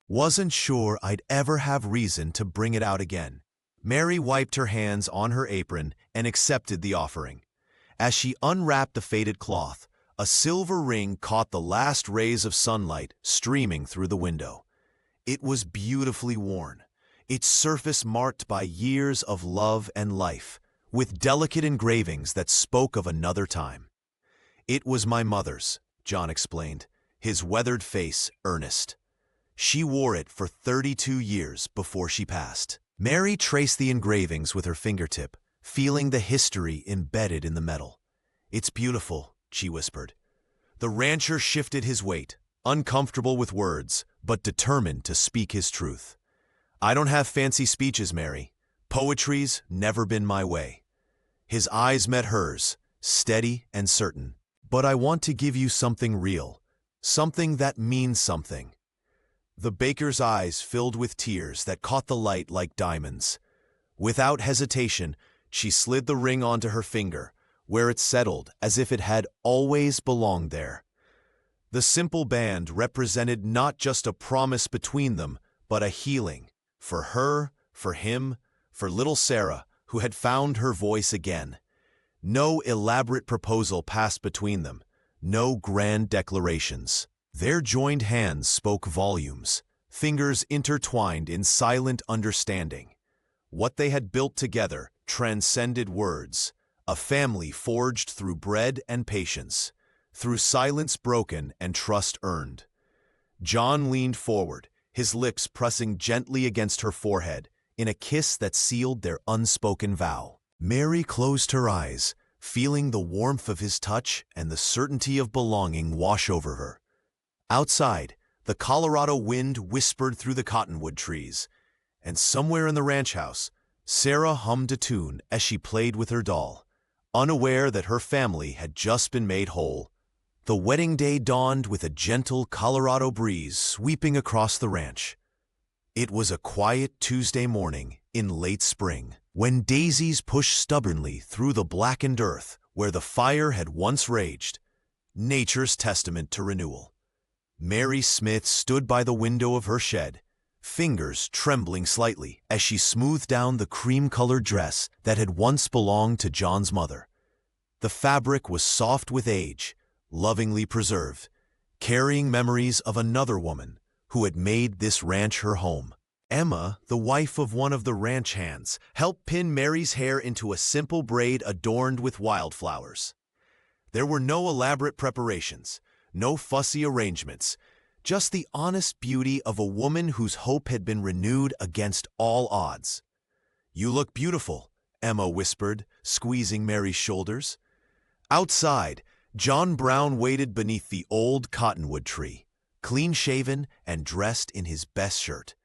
Wasn't sure I'd ever have reason to bring it out again. Mary wiped her hands on her apron and accepted the offering. As she unwrapped the faded cloth, a silver ring caught the last rays of sunlight streaming through the window. It was beautifully worn, its surface marked by years of love and life, with delicate engravings that spoke of another time. "It was my mother's," John explained, his weathered face earnest. "She wore it for 32 years before she passed." Mary traced the engravings with her fingertip, feeling the history embedded in the metal. "It's beautiful," she whispered. The rancher shifted his weight, uncomfortable with words, but determined to speak his truth. "I don't have fancy speeches, Mary. Poetry's never been my way." His eyes met hers, steady and certain. "But I want to give you something real, something that means something." The baker's eyes filled with tears that caught the light like diamonds. Without hesitation, she slid the ring onto her finger, where it settled as if it had always belonged there. The simple band represented not just a promise between them, but a healing, for her, for him, for little Sarah, who had found her voice again. No elaborate proposal passed between them, no grand declarations. Their joined hands spoke volumes, fingers intertwined in silent understanding. What they had built together transcended words, a family forged through bread and patience, through silence broken and trust earned. John leaned forward, his lips pressing gently against her forehead, in a kiss that sealed their unspoken vow. Mary closed her eyes, feeling the warmth of his touch and the certainty of belonging wash over her. Outside, the Colorado wind whispered through the cottonwood trees, and somewhere in the ranch house, Sarah hummed a tune as she played with her doll, unaware that her family had just been made whole. The wedding day dawned with a gentle Colorado breeze sweeping across the ranch. It was a quiet Tuesday morning in late spring, when daisies pushed stubbornly through the blackened earth where the fire had once raged, nature's testament to renewal. Mary Smith stood by the window of her shed, fingers trembling slightly as she smoothed down the cream-colored dress that had once belonged to John's mother. The fabric was soft with age, lovingly preserved, carrying memories of another woman who had made this ranch her home. Emma, the wife of one of the ranch hands, helped pin Mary's hair into a simple braid adorned with wildflowers. There were no elaborate preparations, no fussy arrangements, just the honest beauty of a woman whose hope had been renewed against all odds. "You look beautiful," Emma whispered, squeezing Mary's shoulders. Outside, John Brown waited beneath the old cottonwood tree, clean-shaven and dressed in his best shirt.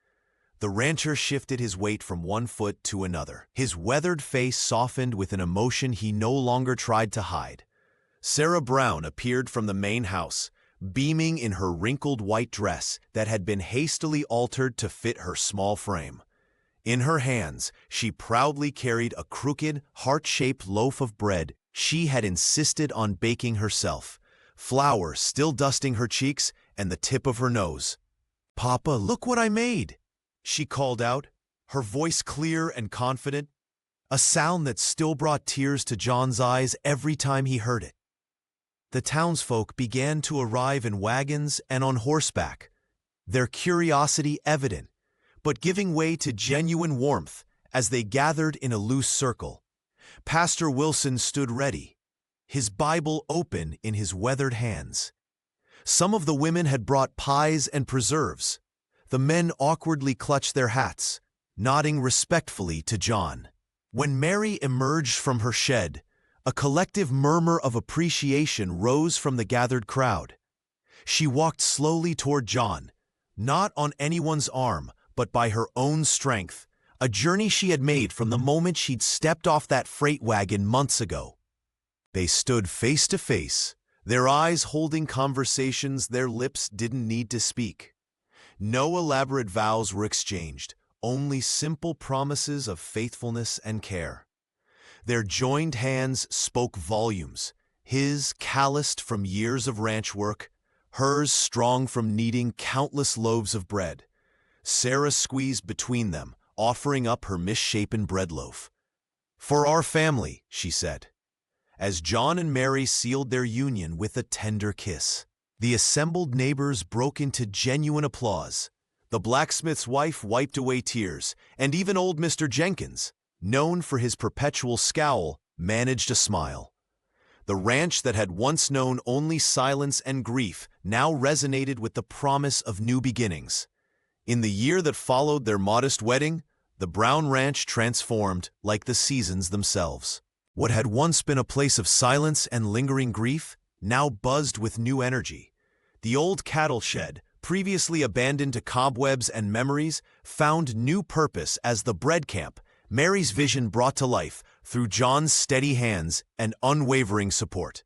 The rancher shifted his weight from one foot to another. His weathered face softened with an emotion he no longer tried to hide. Sarah Brown appeared from the main house, beaming in her wrinkled white dress that had been hastily altered to fit her small frame. In her hands, she proudly carried a crooked, heart-shaped loaf of bread she had insisted on baking herself, flour still dusting her cheeks and the tip of her nose. "Papa, look what I made!" she called out, her voice clear and confident, a sound that still brought tears to John's eyes every time he heard it. The townsfolk began to arrive in wagons and on horseback, their curiosity evident, but giving way to genuine warmth as they gathered in a loose circle. Pastor Wilson stood ready, his Bible open in his weathered hands. Some of the women had brought pies and preserves. The men awkwardly clutched their hats, nodding respectfully to John. When Mary emerged from her shed, a collective murmur of appreciation rose from the gathered crowd. She walked slowly toward John, not on anyone's arm, but by her own strength, a journey she had made from the moment she'd stepped off that freight wagon months ago. They stood face to face, their eyes holding conversations their lips didn't need to speak. No elaborate vows were exchanged, only simple promises of faithfulness and care. Their joined hands spoke volumes, his calloused from years of ranch work, hers strong from kneading countless loaves of bread. Sarah squeezed between them, offering up her misshapen bread loaf. "For our family," she said, as John and Mary sealed their union with a tender kiss. The assembled neighbors broke into genuine applause. The blacksmith's wife wiped away tears, and even old Mr. Jenkins, known for his perpetual scowl, managed a smile. The ranch that had once known only silence and grief now resonated with the promise of new beginnings. In the year that followed their modest wedding, the Brown Ranch transformed like the seasons themselves. What had once been a place of silence and lingering grief now buzzed with new energy. The old cattle shed, previously abandoned to cobwebs and memories, found new purpose as the bread camp, Mary's vision brought to life through John's steady hands and unwavering support.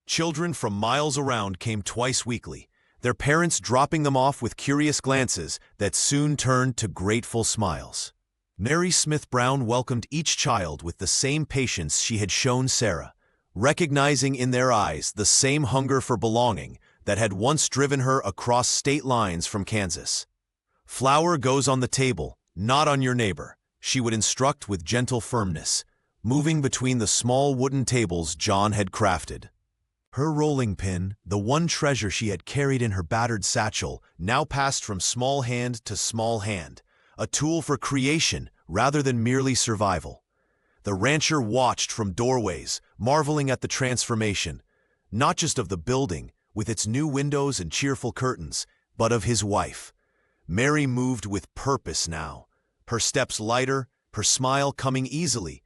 Children from miles around came twice weekly, their parents dropping them off with curious glances that soon turned to grateful smiles. Mary Smith Brown welcomed each child with the same patience she had shown Sarah, recognizing in their eyes the same hunger for belonging that had once driven her across state lines from Kansas. "Flour goes on the table, not on your neighbor," she would instruct with gentle firmness, moving between the small wooden tables John had crafted. Her rolling pin, the one treasure she had carried in her battered satchel, now passed from small hand to small hand, a tool for creation rather than merely survival. The rancher watched from doorways, marveling at the transformation, not just of the building, with its new windows and cheerful curtains, but of his wife. Mary moved with purpose now, her steps lighter, her smile coming easily.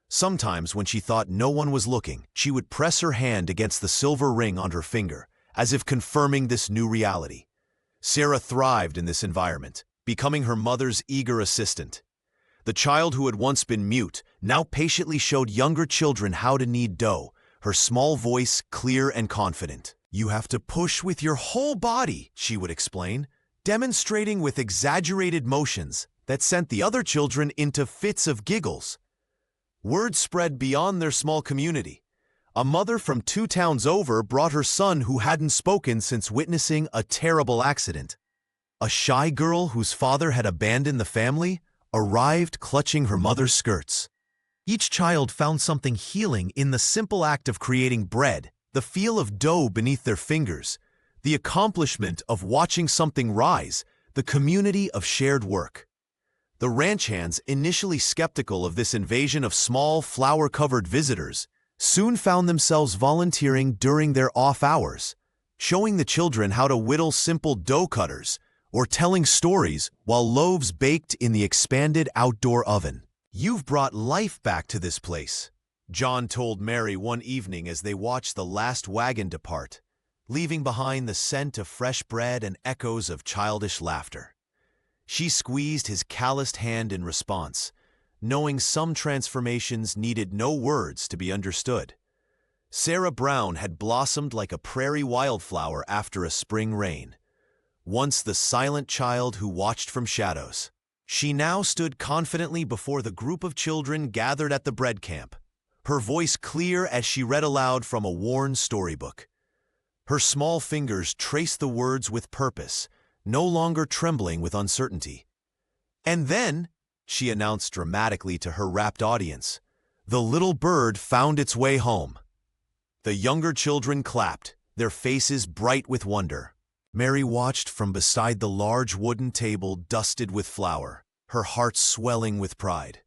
Sometimes, when she thought no one was looking, she would press her hand against the silver ring on her finger, as if confirming this new reality. Sarah thrived in this environment, becoming her mother's eager assistant. The child who had once been mute now patiently showed younger children how to knead dough, her small voice clear and confident. "You have to push with your whole body," she would explain, demonstrating with exaggerated motions that sent the other children into fits of giggles. Word spread beyond their small community. A mother from 2 towns over brought her son who hadn't spoken since witnessing a terrible accident. A shy girl whose father had abandoned the family arrived clutching her mother's skirts. Each child found something healing in the simple act of creating bread, the feel of dough beneath their fingers, the accomplishment of watching something rise, the community of shared work. The ranch hands, initially skeptical of this invasion of small, flour-covered visitors, soon found themselves volunteering during their off hours, showing the children how to whittle simple dough cutters or telling stories while loaves baked in the expanded outdoor oven. "You've brought life back to this place," John told Mary one evening as they watched the last wagon depart, leaving behind the scent of fresh bread and echoes of childish laughter. She squeezed his calloused hand in response, knowing some transformations needed no words to be understood. Sarah Brown had blossomed like a prairie wildflower after a spring rain. Once the silent child who watched from shadows, she now stood confidently before the group of children gathered at the bread camp, her voice clear as she read aloud from a worn storybook. Her small fingers traced the words with purpose, no longer trembling with uncertainty. "And then," she announced dramatically to her rapt audience, "the little bird found its way home." The younger children clapped, their faces bright with wonder. Mary watched from beside the large wooden table dusted with flour, her heart swelling with pride.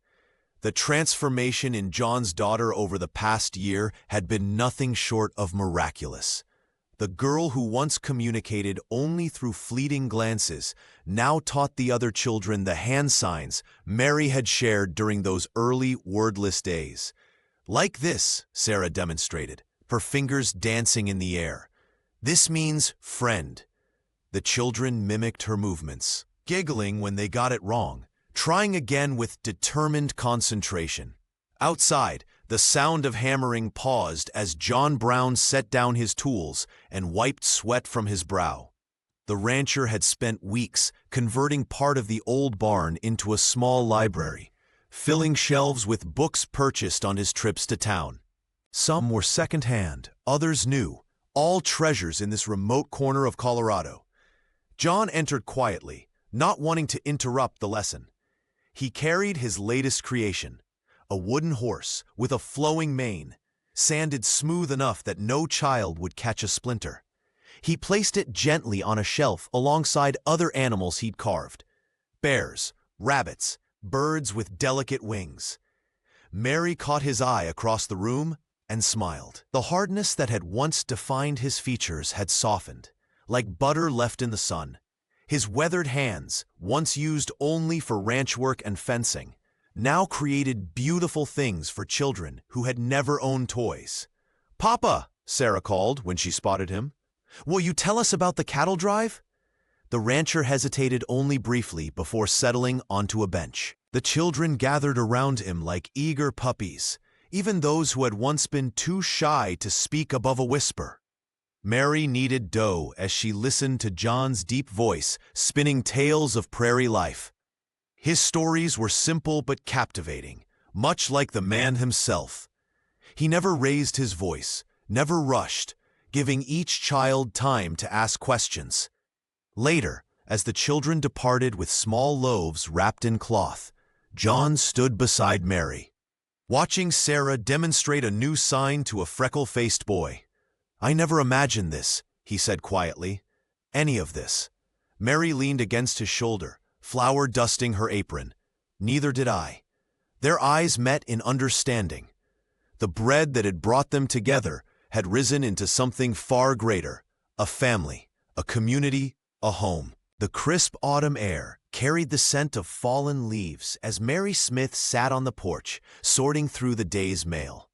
The transformation in John's daughter over the past year had been nothing short of miraculous. The girl who once communicated only through fleeting glances now taught the other children the hand signs Mary had shared during those early wordless days. "Like this," Sarah demonstrated, her fingers dancing in the air. "This means friend." The children mimicked her movements, giggling when they got it wrong, trying again with determined concentration. Outside, the sound of hammering paused as John Brown set down his tools and wiped sweat from his brow. The rancher had spent weeks converting part of the old barn into a small library, filling shelves with books purchased on his trips to town. Some were second-hand, others new, all treasures in this remote corner of Colorado. John entered quietly, not wanting to interrupt the lesson. He carried his latest creation, a wooden horse with a flowing mane, sanded smooth enough that no child would catch a splinter. He placed it gently on a shelf alongside other animals he'd carved: bears, rabbits, birds with delicate wings. Mary caught his eye across the room and smiled. The hardness that had once defined his features had softened, like butter left in the sun. His weathered hands, once used only for ranch work and fencing, now created beautiful things for children who had never owned toys. "Papa," Sarah called when she spotted him, "will you tell us about the cattle drive?" The rancher hesitated only briefly before settling onto a bench. The children gathered around him like eager puppies, even those who had once been too shy to speak above a whisper. Mary kneaded dough as she listened to John's deep voice spinning tales of prairie life. His stories were simple but captivating, much like the man himself. He never raised his voice, never rushed, giving each child time to ask questions. Later, as the children departed with small loaves wrapped in cloth, John stood beside Mary, watching Sarah demonstrate a new sign to a freckle-faced boy. "I never imagined this," he said quietly. "Any of this." Mary leaned against his shoulder, flour dusting her apron. "Neither did I." Their eyes met in understanding. The bread that had brought them together had risen into something far greater: a family, a community, a home. The crisp autumn air carried the scent of fallen leaves as Mary Smith sat on the porch, sorting through the day's mail.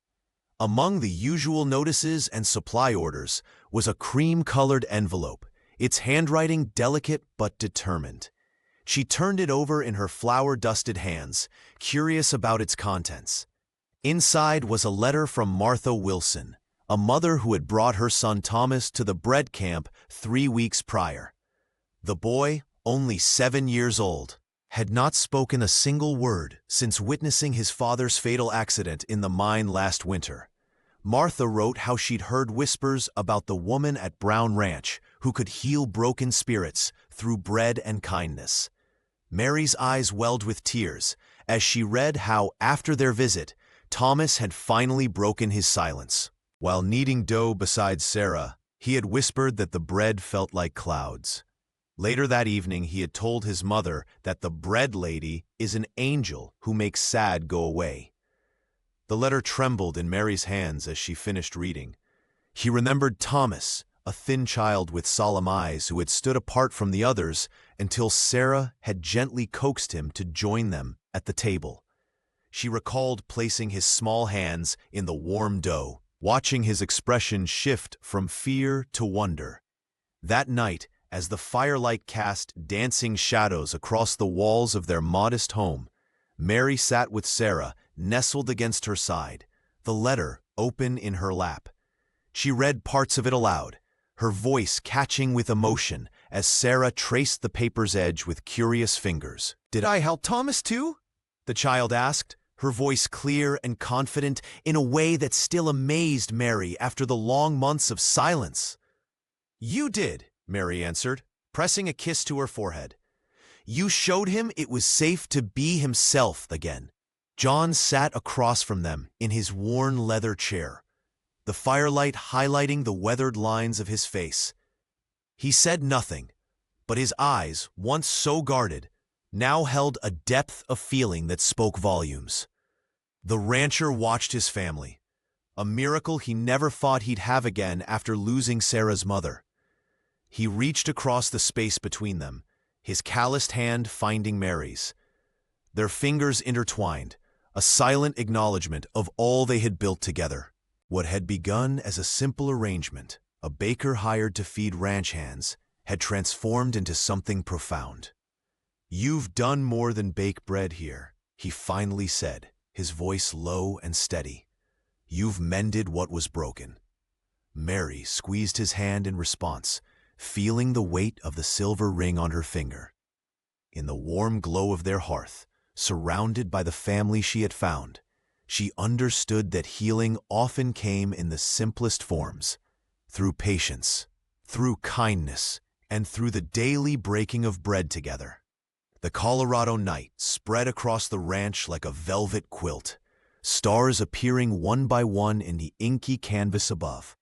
Among the usual notices and supply orders was a cream-colored envelope, its handwriting delicate but determined. She turned it over in her flour-dusted hands, curious about its contents. Inside was a letter from Martha Wilson, a mother who had brought her son Thomas to the bread camp 3 weeks prior. The boy, only 7 years old, had not spoken a single word since witnessing his father's fatal accident in the mine last winter. Martha wrote how she'd heard whispers about the woman at Brown Ranch who could heal broken spirits through bread and kindness. Mary's eyes welled with tears as she read how, after their visit, Thomas had finally broken his silence. While kneading dough beside Sarah, he had whispered that the bread felt like clouds. Later that evening, he had told his mother that the bread lady is an angel who makes sad go away. The letter trembled in Mary's hands as she finished reading. He remembered Thomas, a thin child with solemn eyes who had stood apart from the others until Sarah had gently coaxed him to join them at the table. She recalled placing his small hands in the warm dough, watching his expression shift from fear to wonder. That night, as the firelight cast dancing shadows across the walls of their modest home, Mary sat with Sarah, nestled against her side, the letter open in her lap. She read parts of it aloud, her voice catching with emotion as Sarah traced the paper's edge with curious fingers. "Did I help Thomas too?" the child asked, her voice clear and confident in a way that still amazed Mary after the long months of silence. "You did," Mary answered, pressing a kiss to her forehead. "You showed him it was safe to be himself again." John sat across from them in his worn leather chair, the firelight highlighting the weathered lines of his face. He said nothing, but his eyes, once so guarded, now held a depth of feeling that spoke volumes. The rancher watched his family, a miracle he never thought he'd have again after losing Sarah's mother. He reached across the space between them, his calloused hand finding Mary's. Their fingers intertwined, a silent acknowledgement of all they had built together. What had begun as a simple arrangement, a baker hired to feed ranch hands, had transformed into something profound. "You've done more than bake bread here," he finally said, his voice low and steady. "You've mended what was broken." Mary squeezed his hand in response, feeling the weight of the silver ring on her finger. In the warm glow of their hearth, surrounded by the family she had found, she understood that healing often came in the simplest forms, through patience, through kindness, and through the daily breaking of bread together. The Colorado night spread across the ranch like a velvet quilt, stars appearing one by one in the inky canvas above.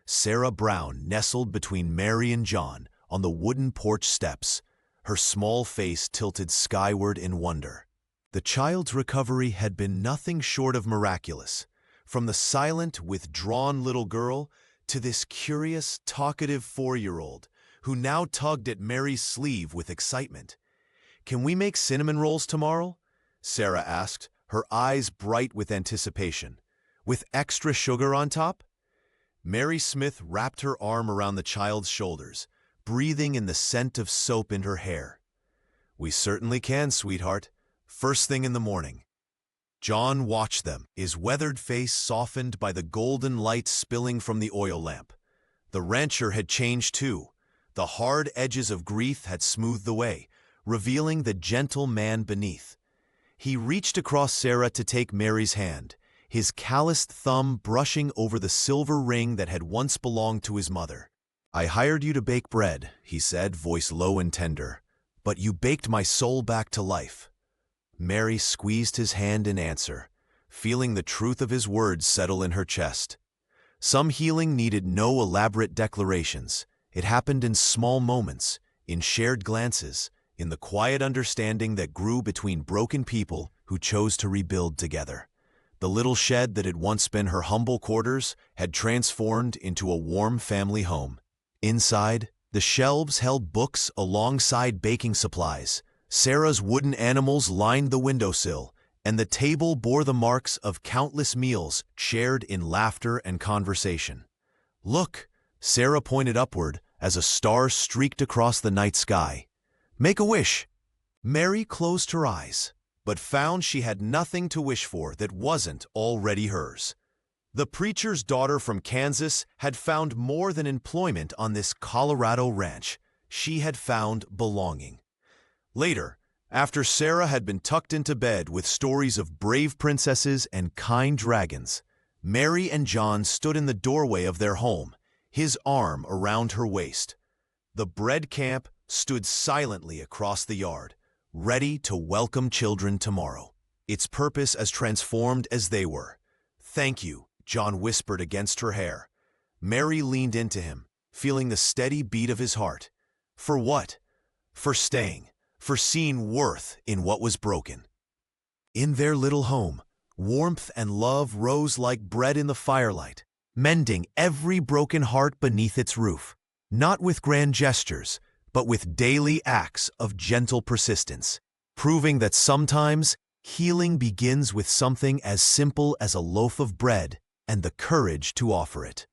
Sarah Brown nestled between Mary and John on the wooden porch steps, her small face tilted skyward in wonder. The child's recovery had been nothing short of miraculous, from the silent, withdrawn little girl to this curious, talkative 4-year-old who now tugged at Mary's sleeve with excitement. "Can we make cinnamon rolls tomorrow?" Sarah asked, her eyes bright with anticipation. "With extra sugar on top?" Mary Smith wrapped her arm around the child's shoulders, breathing in the scent of soap in her hair. "We certainly can, sweetheart. First thing in the morning." John watched them, his weathered face softened by the golden light spilling from the oil lamp. The rancher had changed too. The hard edges of grief had smoothed away, revealing the gentle man beneath. He reached across Sarah to take Mary's hand, his calloused thumb brushing over the silver ring that had once belonged to his mother. "I hired you to bake bread," he said, voice low and tender, "but you baked my soul back to life." Mary squeezed his hand in answer, feeling the truth of his words settle in her chest. Some healing needed no elaborate declarations. It happened in small moments, in shared glances, in the quiet understanding that grew between broken people who chose to rebuild together. The little shed that had once been her humble quarters had transformed into a warm family home. Inside, the shelves held books alongside baking supplies. Sarah's wooden animals lined the windowsill, and the table bore the marks of countless meals shared in laughter and conversation. "Look," Sarah pointed upward as a star streaked across the night sky. "Make a wish." Mary closed her eyes, but found she had nothing to wish for that wasn't already hers. The preacher's daughter from Kansas had found more than employment on this Colorado ranch. She had found belonging. Later, after Sarah had been tucked into bed with stories of brave princesses and kind dragons, Mary and John stood in the doorway of their home, his arm around her waist. The bread camp stood silently across the yard, ready to welcome children tomorrow, its purpose as transformed as they were. "Thank you," John whispered against her hair. Mary leaned into him, feeling the steady beat of his heart. For what? For staying, for seeing worth in what was broken. In their little home, warmth and love rose like bread in the firelight, mending every broken heart beneath its roof, not with grand gestures, but with daily acts of gentle persistence, proving that sometimes healing begins with something as simple as a loaf of bread and the courage to offer it.